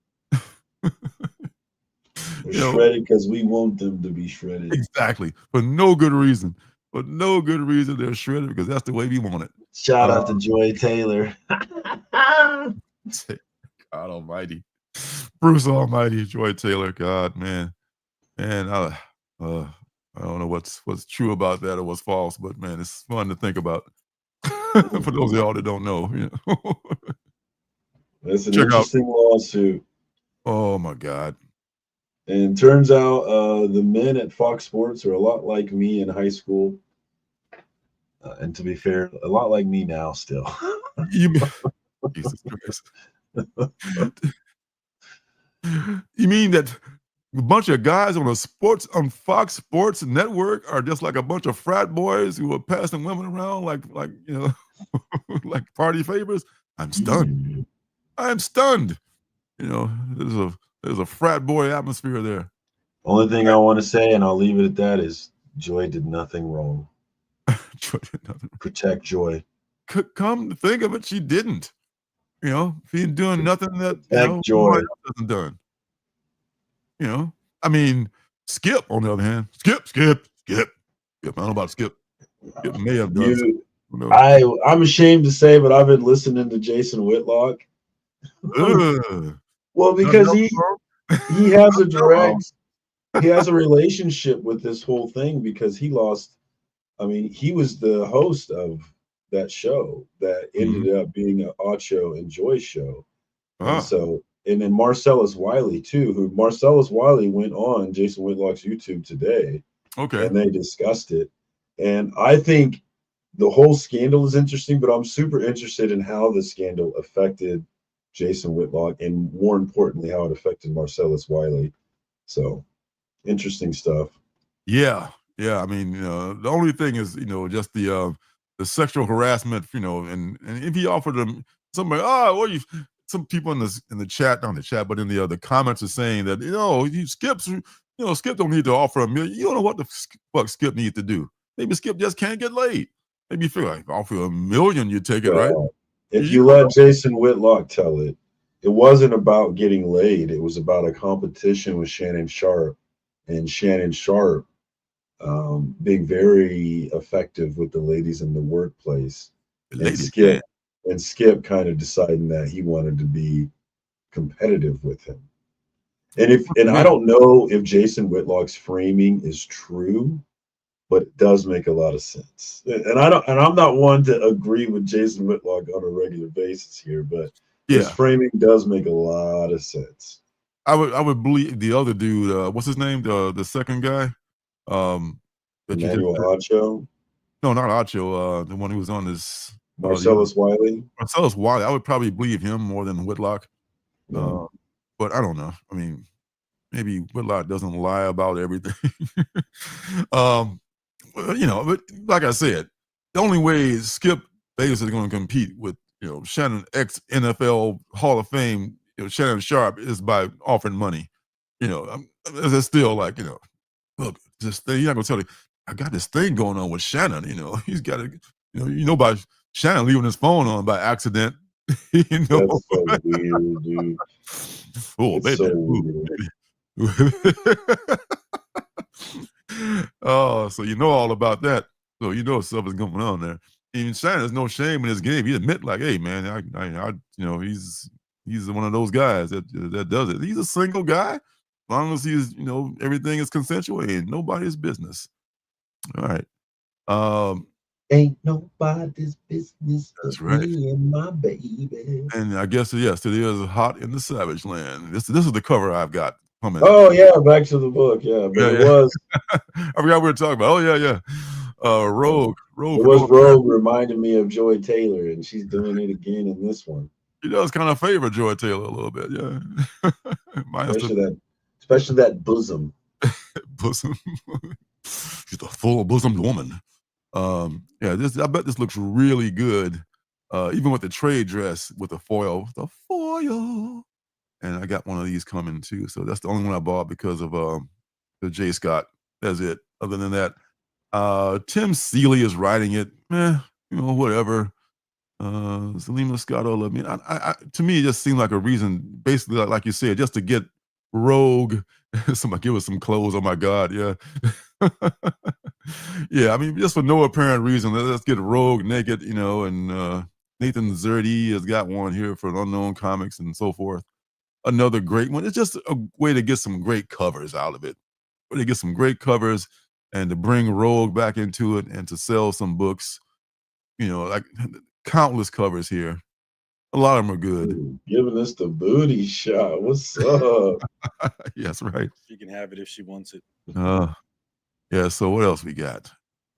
They're shredded because we want them to be shredded. Exactly. For no good reason. For no good reason they're shredded because that's the way we want it. Shout out to Joy Taylor. God almighty. Bruce Almighty, Joy Taylor. God, man. Man, I don't know what's true about that or what's false, but man, it's fun to think about. For those of y'all that don't know. That's an interesting lawsuit. Oh my God. And turns out the men at Fox Sports are a lot like me in high school. And to be fair, a lot like me now still. Jesus Christ. You mean that a bunch of guys on Fox Sports Network are just like a bunch of frat boys who are passing women around like like party favors? I'm stunned. I'm stunned. There's a frat boy atmosphere there. Only thing I want to say, and I'll leave it at that, is Joy did nothing wrong. Joy did nothing. Protect Joy. Come to think of it, she didn't. She ain't doing nothing that Joy hasn't done. I mean, Skip on the other hand, Skip. I don't know about Skip. Skip may have done. I'm ashamed to say, but I've been listening to Jason Whitlock. Well, because he has a relationship with this whole thing because he lost. I mean, he was the host of that show that ended up being an Ocho and Joy show. And then Marcellus Wiley too, who Marcellus Wiley went on Jason Whitlock's YouTube today. Okay. And they discussed it. And I think the whole scandal is interesting, but I'm super interested in how the scandal affected Jason Whitlock and more importantly, how it affected Marcellus Wiley. So interesting stuff. Yeah. I mean, the only thing is, just the sexual harassment, and if he offered them somebody, some people in the chat, not in the chat, but in the comments are saying that, Skip don't need to offer $1 million. You don't know what the fuck Skip needs to do. Maybe Skip just can't get laid. Maybe you feel like, offer $1 million, you take it, right? If you let Jason Whitlock tell it, it wasn't about getting laid. It was about a competition with Shannon Sharp, and Shannon Sharp being very effective with the ladies in the workplace. And Skip kind of deciding that he wanted to be competitive with him. And I don't know if Jason Whitlock's framing is true, but it does make a lot of sense. And I'm not one to agree with Jason Whitlock on a regular basis here, but his framing does make a lot of sense. I would believe the other dude, what's his name? The second guy? That you just Emmanuel Acho, no, not Acho. The one who was on this. Marcellus Wiley. Marcellus Wiley. I would probably believe him more than Whitlock. No. But I don't know. I mean, maybe Whitlock doesn't lie about everything. Well, but like I said, the only way Skip Bayless is going to compete with Shannon ex NFL Hall of Fame Shannon Sharp is by offering money. It's still like look, this thing you're not going to tell me I got this thing going on with Shannon. He's got to by Shannon leaving his phone on by accident. That's so weird, dude. Oh, it's baby. so weird. Oh, so you know all about that. So stuff is going on there. Even Shannon, there's no shame in his game. He admit like, hey man, he's one of those guys that does it. He's a single guy. As long as he's everything is consensual, ain't nobody's business. All right. Ain't nobody's business. That's right. Me and my baby. And I guess yes, it is hot in the Savage Land. This is the cover I've got coming. Oh yeah, back to the book. Yeah, but it was. I forgot what we were talking about. Oh yeah. Rogue. It was Rogue reminded me of Joy Taylor, and she's doing it again in this one. She does kind of favor Joy Taylor a little bit, yeah. Especially that bosom. Bosom. She's a full-bosomed woman. I bet this looks really good. Even with the trade dress with the foil. The foil. And I got one of these coming too. So that's the only one I bought because of the J. Scott. That's it. Other than that, Tim Seeley is writing it. Whatever. Selena Scott, I mean, to me, it just seemed like a reason, basically, like you said, just to get Rogue. Somebody give us some clothes. Oh my God, yeah. Yeah, I mean, just for no apparent reason. Let's get Rogue naked, and Nathan Zerdy has got one here for Unknown Comics and so forth. Another great one. It's just a way to get some great covers out of it. Way to get some great covers and to bring Rogue back into it and to sell some books. Like countless covers here. A lot of them are good. Ooh, giving us the booty shot. What's up? Yes, right. She can have it if she wants it. Yeah. So what else we got?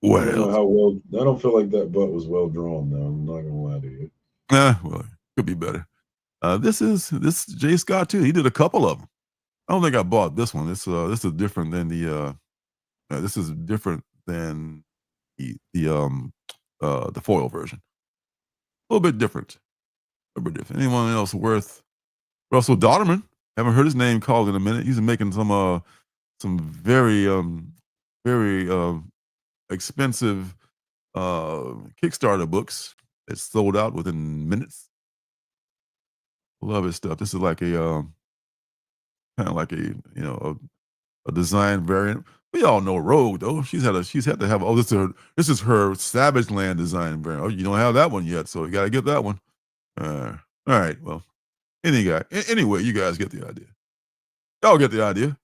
I don't feel like that butt was well drawn. Though I'm not gonna lie to you. Well, could be better. This is J. Scott too. He did a couple of them. I don't think I bought this one. This is different than the. This is different than the foil version. A little bit different. Anyone else worth? Russell Dodderman. Haven't heard his name called in a minute. He's making some very expensive Kickstarter books. It's sold out within minutes. Love his stuff. This is like a kind of like a design variant. We all know Rogue though. She's had to have. This is her Savage Land design variant. Oh, you don't have that one yet, so you got to get that one. All right. Well, anyway, you guys get the idea. Y'all get the idea.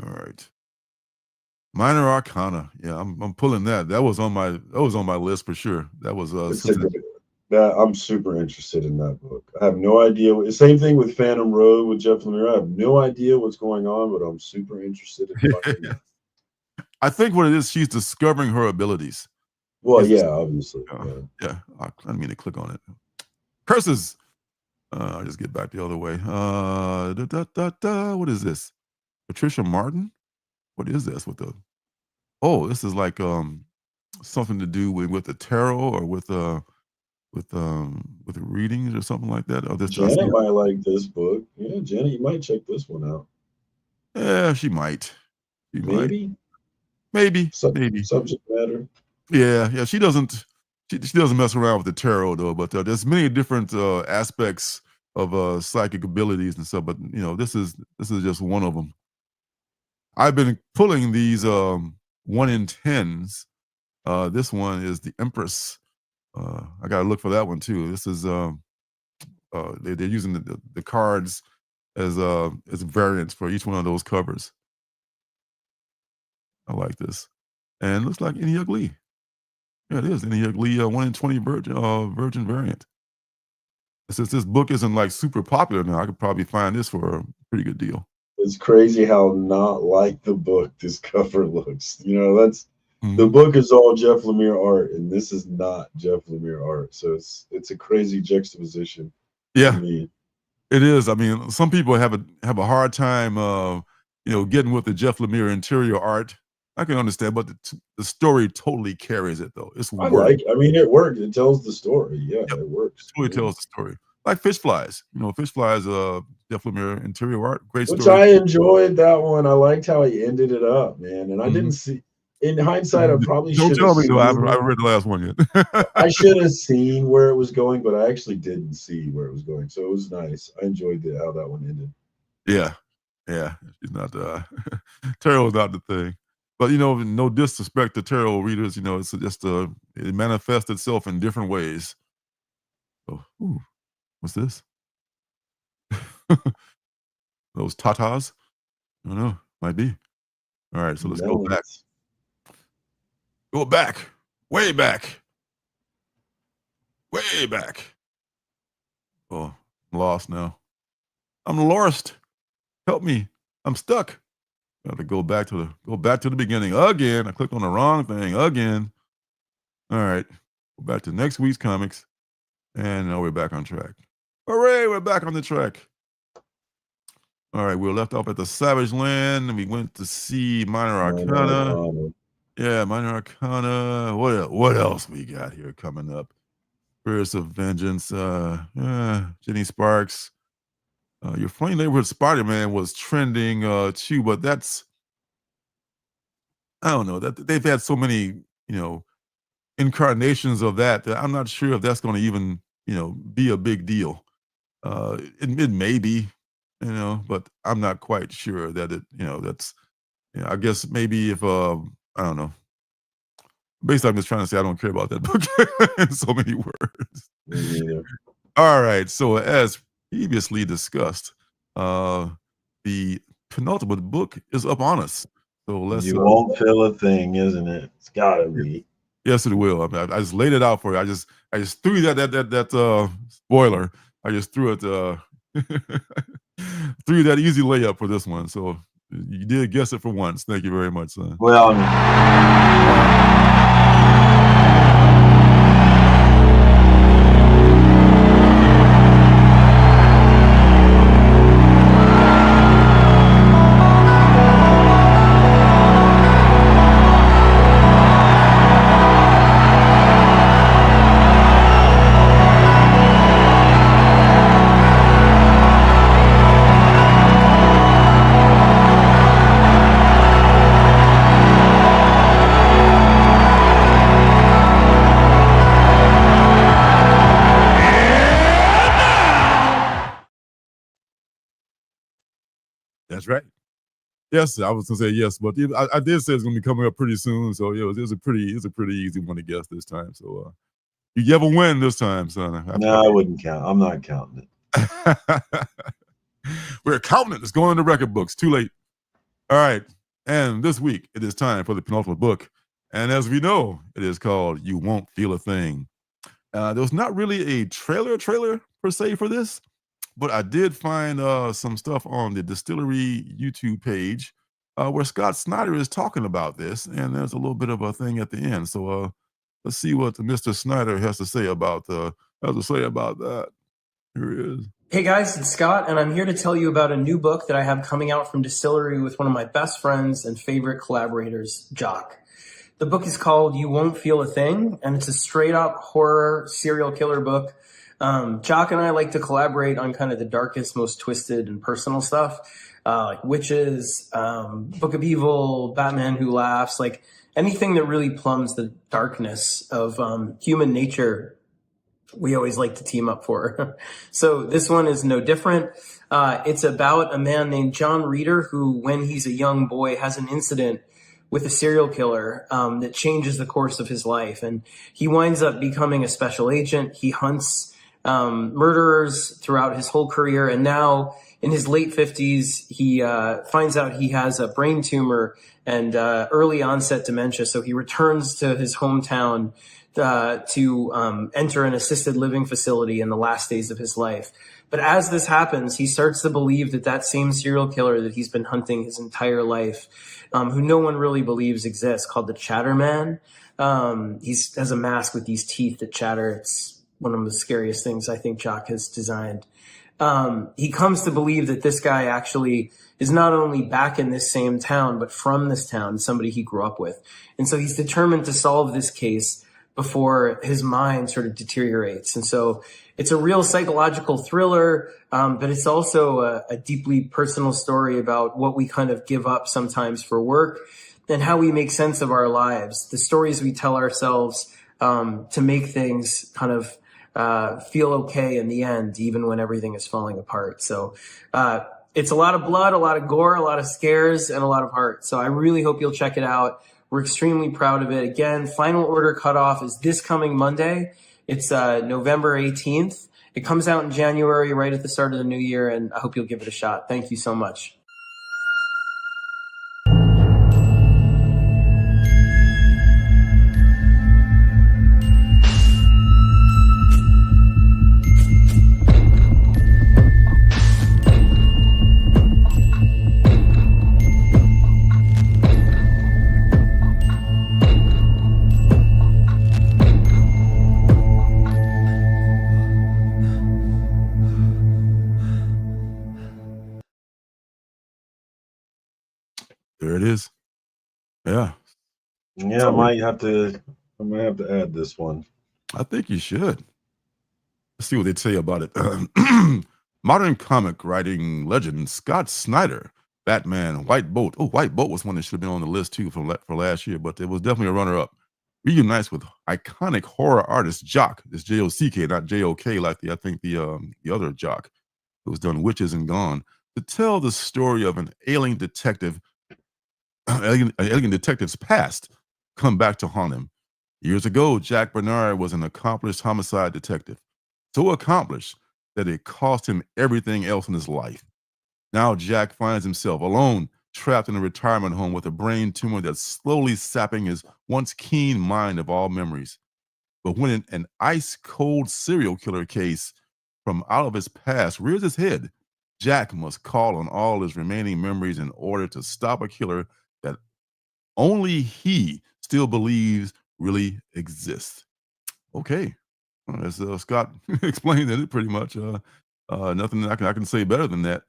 All right. Minor Arcana. Yeah, I'm pulling that. That was on my list for sure. That was I'm super interested in that book. I have no idea. Same thing with Phantom Road with Jeff Lemire. I have no idea what's going on, but I'm super interested in finding out. I think what it is, she's discovering her abilities. Well, yeah, obviously. Yeah. I didn't mean to click on it. Curses. I'll just get back the other way. What is this? Patricia Martin? What is this with the? Oh, this is like something to do with the tarot or with readings or something like that. Oh, Janet might like this book. Yeah, Janet, you might check this one out. Yeah, she might. Maybe. Maybe. Subject matter. Yeah. She doesn't mess around with the tarot though. But there's many different aspects of psychic abilities and stuff. But this is just one of them. I've been pulling these 1 in 10s. This one is the Empress. I gotta look for that one too. This is they're using the cards as variants for each one of those covers. I like this, and it looks like Eniac Lee. Yeah, it is Eniac Lee 1 in 20 virgin variant. Since this book isn't like super popular now, I could probably find this for a pretty good deal. It's crazy how not like the book this cover looks. You know, that's the Mhm. book is all Jeff Lemire art, and this is not Jeff Lemire art. So it's a crazy juxtaposition to Yeah, me. it is. I mean, some people have a hard time, getting with the Jeff Lemire interior art. I can understand, but the story totally carries it, though. It's work. I mean, it works. It tells the story. Yeah, Yep. it works. Totally tells the story. Like Fish Flies. Fish Flies, Jeff Lemire interior art, great Which story. I enjoyed that one. I liked how he ended it up, man. And I didn't Mhm. see. In hindsight, I probably Don't should have tell me though. I seen. haven't read the last one yet. I should have seen where it was going, but I actually didn't see where it was going. So it was nice. I enjoyed how that one ended. Yeah, yeah. She's not tarot is not the thing. But no disrespect to tarot readers. It's just it manifests itself in different ways. Oh, ooh, what's this? Those tatas? I don't know. Might be. All right, so let's go back. Go back. Way back. Way back. Oh, I'm lost now. I'm lost. Help me. I'm stuck. Got to go back to the beginning again. I clicked on the wrong thing again. All right. Go back to next week's comics. And now we're back on track. Hooray, we're back on the track. All right, we were left off at the Savage Land, and we went to see Minor Arcana. Yeah, Minor Arcana. What else we got here coming up? Spirits of Vengeance. Jenny Sparks. Your Flame Neighborhood Spider-Man was trending too, but that's, I don't know, that they've had so many, incarnations of that I'm not sure if that's going to even, be a big deal. It may be, but I'm not quite sure that that's, I guess maybe if, I don't know. Basically, I'm just trying to say I don't care about that book in so many words. Me neither. All right, so as previously discussed, the penultimate book is up on us. So let's. You won't feel a thing, isn't it? It's gotta be. Yes, it will. I mean, I just laid it out for you. I just threw that spoiler. I just threw it threw that easy layup for this one. So you did guess it for once. Thank you very much, son. Well, That's right. Yes, I was gonna say yes, but I did say it's gonna be coming up pretty soon. So it was a pretty easy one to guess this time. So you have a win this time, son. no, I wouldn't count. I'm not counting it. We're counting it. It's going in the record books. Too late. All right. And this week it is time for the penultimate book. And as we know, it is called You Won't Feel a Thing. There's not really a trailer per se for this, but I did find some stuff on the Distillery YouTube page where Scott Snyder is talking about this, and there's a little bit of a thing at the end. So let's see what Mr. Snyder has to say about that. Here he is. Hey guys, it's Scott, and I'm here to tell you about a new book that I have coming out from Distillery with one of my best friends and favorite collaborators, Jock. The book is called You Won't Feel a Thing, and it's a straight-up horror serial killer book. Jock and I like to collaborate on kind of the darkest, most twisted and personal stuff, like Witches, Book of Evil, Batman Who Laughs, like anything that really plumbs the darkness of human nature. We always like to team up for. So this one is no different. It's about a man named John Reeder who, when he's a young boy, has an incident with a serial killer that changes the course of his life. And he winds up becoming a special agent. He hunts murderers throughout his whole career. And now in his late 50s, he finds out he has a brain tumor and early onset dementia. So he returns to his hometown to enter an assisted living facility in the last days of his life. But as this happens, he starts to believe that that same serial killer that he's been hunting his entire life, who no one really believes exists, called the Chatterman. He has a mask with these teeth that chatter. It's one of the scariest things I think Jock has designed. He comes to believe that this guy actually is not only back in this same town, but from this town, somebody he grew up with. And so he's determined to solve this case before his mind sort of deteriorates. And so it's a real psychological thriller, but it's also a deeply personal story about what we kind of give up sometimes for work and how we make sense of our lives, the stories we tell ourselves to make things kind of feel okay in the end, even when everything is falling apart. So it's a lot of blood, a lot of gore, a lot of scares, and a lot of heart. So I really hope you'll check it out. We're extremely proud of it. Again, final order cutoff is this coming Monday. It's November 18th. It comes out in January, right at the start of the new year, and I hope you'll give it a shot. Thank you so much. There it is. Yeah. Yeah, I might have to add this one. I think you should. Let's see what they say about it. Modern comic writing legend Scott Snyder, Batman, White Bolt. Oh, White Bolt was one that should have been on the list too for last year, but it was definitely a runner-up. Reunites with iconic horror artist Jock. It's J-O-C-K, not J-O-K, like I think the other Jock who's done Witches and Gone, to tell the story of an alien detective. Alien detective's past come back to haunt him. Years ago, Jack Bernard was an accomplished homicide detective, so accomplished that it cost him everything else in his life. Now Jack finds himself alone, trapped in a retirement home with a brain tumor that's slowly sapping his once keen mind of all memories. But when an ice-cold serial killer case from out of his past rears his head, Jack must call on all his remaining memories in order to stop a killer that only he still believes really exists. Okay. Well, as Scott explained it pretty much. Nothing I can say better than that.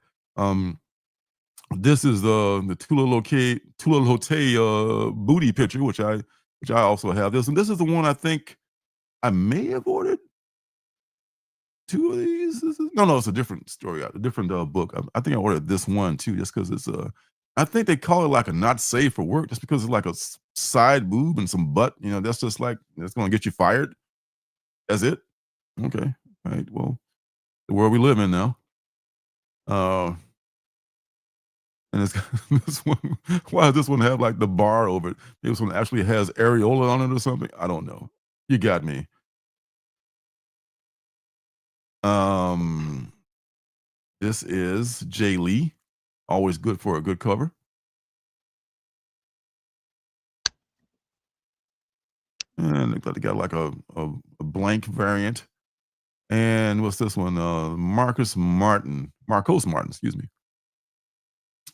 This is the Tula Lote booty picture, which I also have. This is the one I think I may have ordered. Two of these. No, it's a different story, a different book. I think I ordered this one too, just because it's I think they call it like a not safe for work, just because it's like a side boob and some butt. You know, that's just like that's going to get you fired. That's it. Okay, all right. Well, the world we live in now. And it's this one. Why does this one have like the bar over it? Maybe this one actually has areola on it or something. I don't know. You got me. This is Jay Lee. Always good for a good cover. And looks like they got like a blank variant. And what's this one? Marcos Martin, excuse me.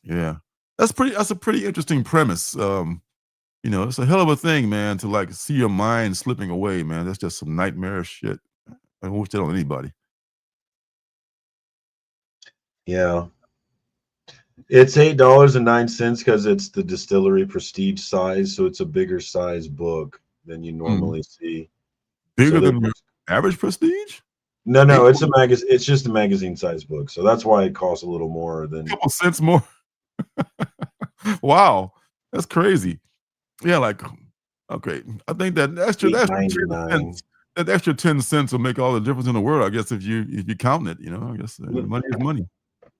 Yeah. That's a pretty interesting premise. You know, it's a hell of a thing, man, to like see your mind slipping away, man. That's just some nightmare shit. I don't wish that on anybody. Yeah. It's $8.09 because it's the distillery prestige size, so it's a bigger size book than you normally see. Bigger than your average prestige? No, it's a magazine. It's just a magazine size book, so that's why it costs a little more than a couple cents more. Wow, that's crazy. Yeah, like okay, I think that extra 10 cents will make all the difference in the world. I guess if you count it, you know, I guess money is money.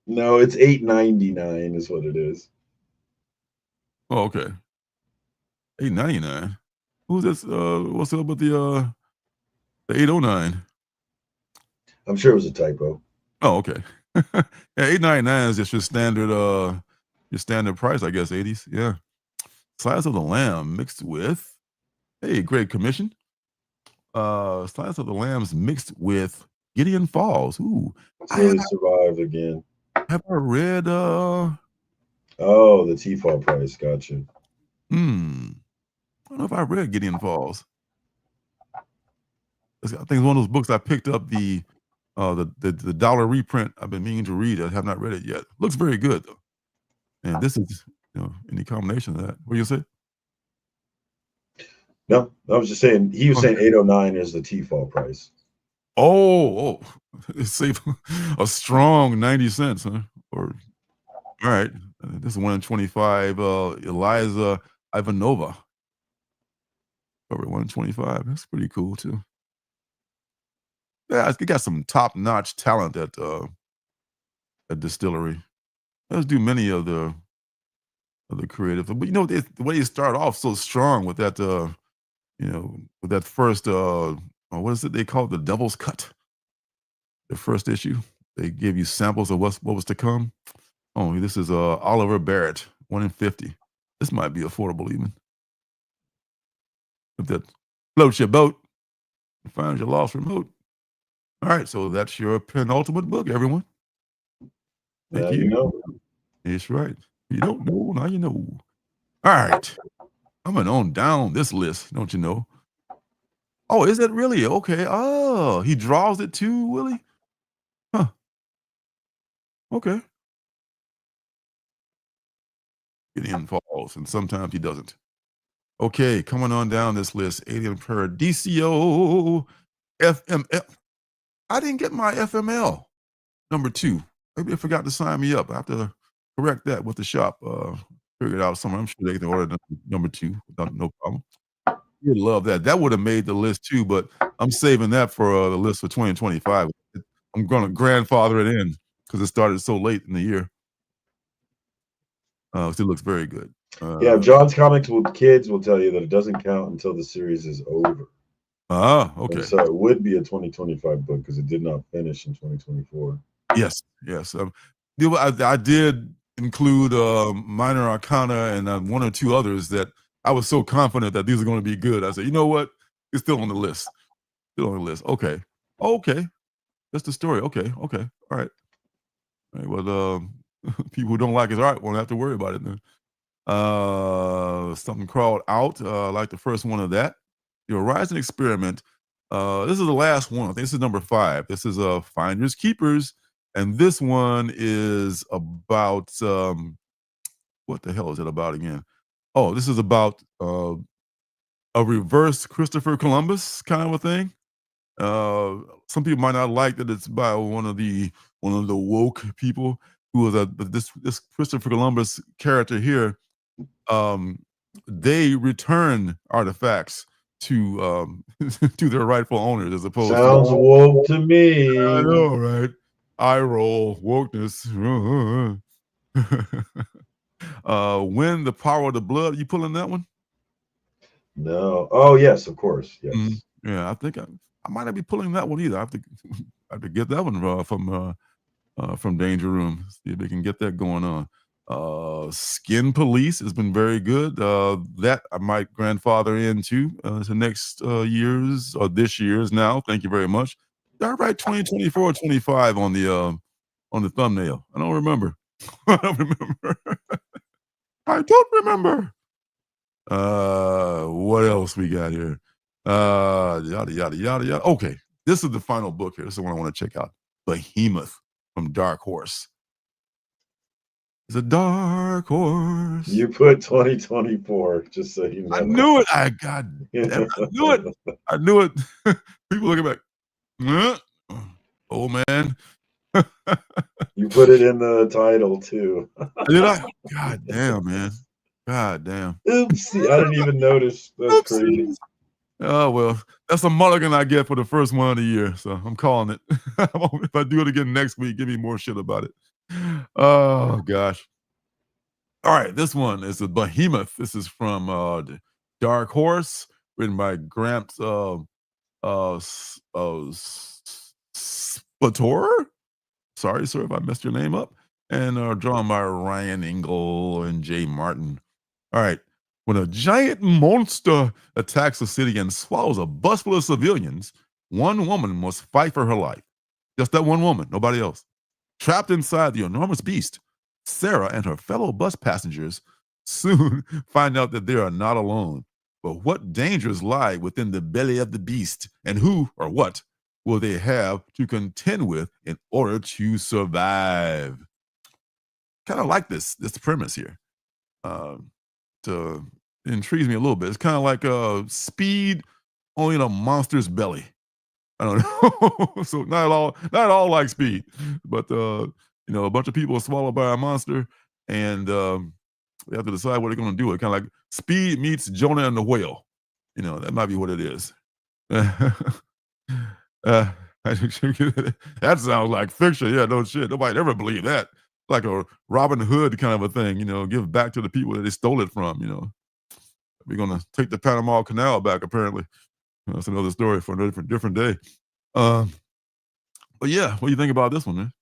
No, it's $8.99 is what it is. Oh, okay. $8.99. Who's this? What's up with the 809? I'm sure it was a typo. Oh, okay. Yeah, $8.99 is just your standard price, I guess. 80s. Yeah. Size of the Lamb mixed with great commission. Silence of the Lambs mixed with Gideon Falls. Ooh, So they survived again. have I read? Oh, the T-Fall price. Gotcha. I don't know if I read Gideon Falls. I think it's one of those books I picked up the dollar reprint. I've been meaning to read. I have not read it yet. Looks very good though. And this is any combination of that. What do you say? No, I was just saying. He was saying 809 is the T-Fall price. Oh, it's safe. A strong 90 cents, huh? Or all right. This is 1 in 25. Eliza Ivanova. Over 1 in 25. That's pretty cool too. Yeah, it got some top-notch talent at distillery. Let's do many of the creative, but the way you start off so strong with that, with that first, what is it they call it, the Devil's Cut? The first issue, they gave you samples of what was to come. Oh, this is Oliver Barrett, 1 in 50. This might be affordable even. If that floats your boat, finds your lost remote. All right, so that's your penultimate book, everyone. Thank you. You know. That's right. You don't know, now you know. All right. Coming on down this list, don't you know? Oh, is that really? Okay. Oh, he draws it too, Willie? Huh. Okay. Gideon Falls, and sometimes he doesn't. Okay, coming on down this list, Alien Paradiso, FML. I didn't get my FML number 2. Maybe they forgot to sign me up. I have to correct that with the shop. Figure it out somewhere. I'm sure they can order number 2 without no problem. You'd love that. That would have made the list too, but I'm saving that for the list for 2025. I'm going to grandfather it in because it started so late in the year. So it looks very good. Yeah, John's Comics with Kids will tell you that it doesn't count until the series is over. Okay. And so it would be a 2025 book because it did not finish in 2024. Yes. I did include Minor Arcana and 1 or 2 others that I was so confident that these are going to be good. I said, you know what? It's still on the list. Still on the list. Okay. That's the story. Okay. All right. Well, people who don't like his art won't have to worry about it then. Something crawled out, like the first one of that. The Horizon Experiment. This is the last one. I think this is number 5. This is Finders Keepers, and this one is about what the hell is it about again? Oh, this is about a reverse Christopher Columbus kind of a thing. Some people might not like that it's by one of the woke people who was this Christopher Columbus character here. They return artifacts to to their rightful owners as opposed Sounds to woke to me. I know, right? I roll wokeness. When the Power of the Blood, you pulling that one? No. Oh yes, of course. Yes. Yeah, I think I might not be pulling that one either. I have to get that one from Danger Room. See if they can get that going on. Skin Police has been very good. That I might grandfather into to next year's or this year's now. Thank you very much. Did I write 2024 or 25 on the thumbnail? I don't remember. I don't remember. What else we got here? Yada yada yada yada. Okay, this is the final book here. This is the one I want to check out. Behemoth from Dark Horse. It's a dark horse. You put 2024, just so you know. I knew it. I knew it. I knew it. People looking back. Oh man. You put it in the title too. Did I? God damn, man. God damn. Oopsie. I didn't even notice. That's crazy. Oh, well, that's a mulligan I get for the first one of the year. So I'm calling it. If I do it again next week, give me more shit about it. Oh, gosh. All right. This one is a Behemoth. This is from Dark Horse, written by Gramps Spator. Sorry, sir, if I messed your name up. And drawn by Ryan Engel and Jay Martin. All right. When a giant monster attacks a city and swallows a bus full of civilians, one woman must fight for her life. Just that one woman, nobody else. Trapped inside the enormous beast, Sarah and her fellow bus passengers soon find out that they are not alone. But what dangers lie within the belly of the beast, and who or what will they have to contend with in order to survive? Kind of like this premise here. It intrigues me a little bit. It's kind of like Speed, only in a monster's belly. I don't know. So not at all like Speed, but a bunch of people are swallowed by a monster, and they have to decide what they're going to do. It kind of like Speed meets Jonah and the whale. That might be what it is. That sounds like fiction. Yeah, no shit. Nobody ever believed that. Like a Robin Hood kind of a thing. Give back to the people that they stole it from. We're gonna take the Panama Canal back. Apparently, that's another story for a different day. But yeah, what do you think about this one, man?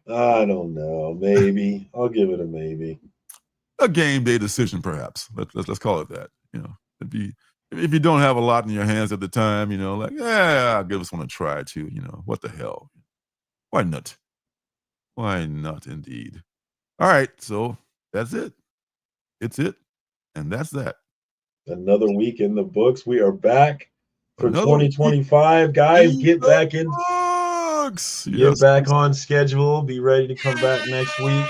I don't know. Maybe I'll give it a maybe. A game day decision, perhaps. Let's call it that. If you don't have a lot in your hands at the time, I'll give this one a try too. What the hell? Why not? Why not, indeed? All right, so that's it. It's it, and that's that. Another week in the books. We are back for 2025, guys. Get back in. Get back on schedule. Be ready to come back next week.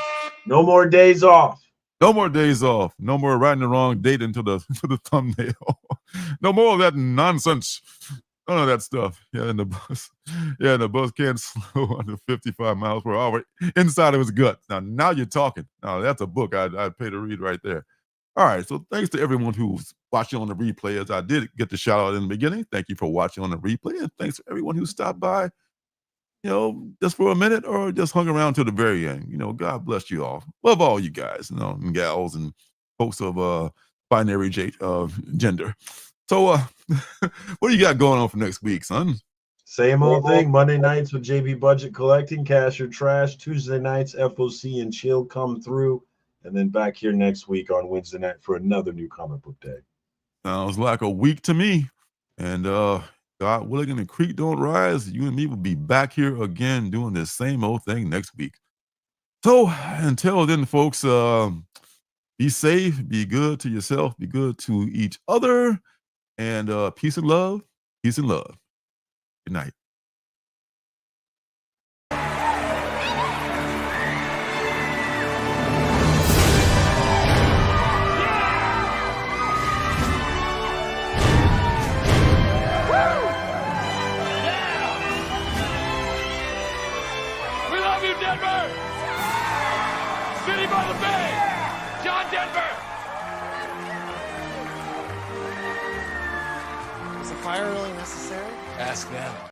No more days off. No more days off. No more writing the wrong date into the thumbnail. No more of that nonsense. None of that stuff. Yeah, in the bus. Yeah, the bus can't slow under 55 miles per hour inside of his gut. Now you're talking. Now that's a book I'd pay to read right there. All right, so thanks to everyone who's watching on the replay. As I did get the shout out in the beginning. Thank you for watching on the replay, and thanks to everyone who stopped by, just for a minute or just hung around till the very end. God bless you all. Love all you guys, and gals and folks of binary gender. So what do you got going on for next week, son? Same old thing. Monday nights with JB Budget Collecting, Cash or Trash. Tuesday nights, FOC and Chill come through. And then back here next week on Wednesday night for another new comic book day. Sounds like a week to me. And God willing and the creek don't rise, you and me will be back here again doing the same old thing next week. So until then, folks, be safe, be good to yourself, be good to each other, and peace and love. Peace and love. Good night. Denver! City by the Bay! John Denver! Is a fire really necessary? Ask them.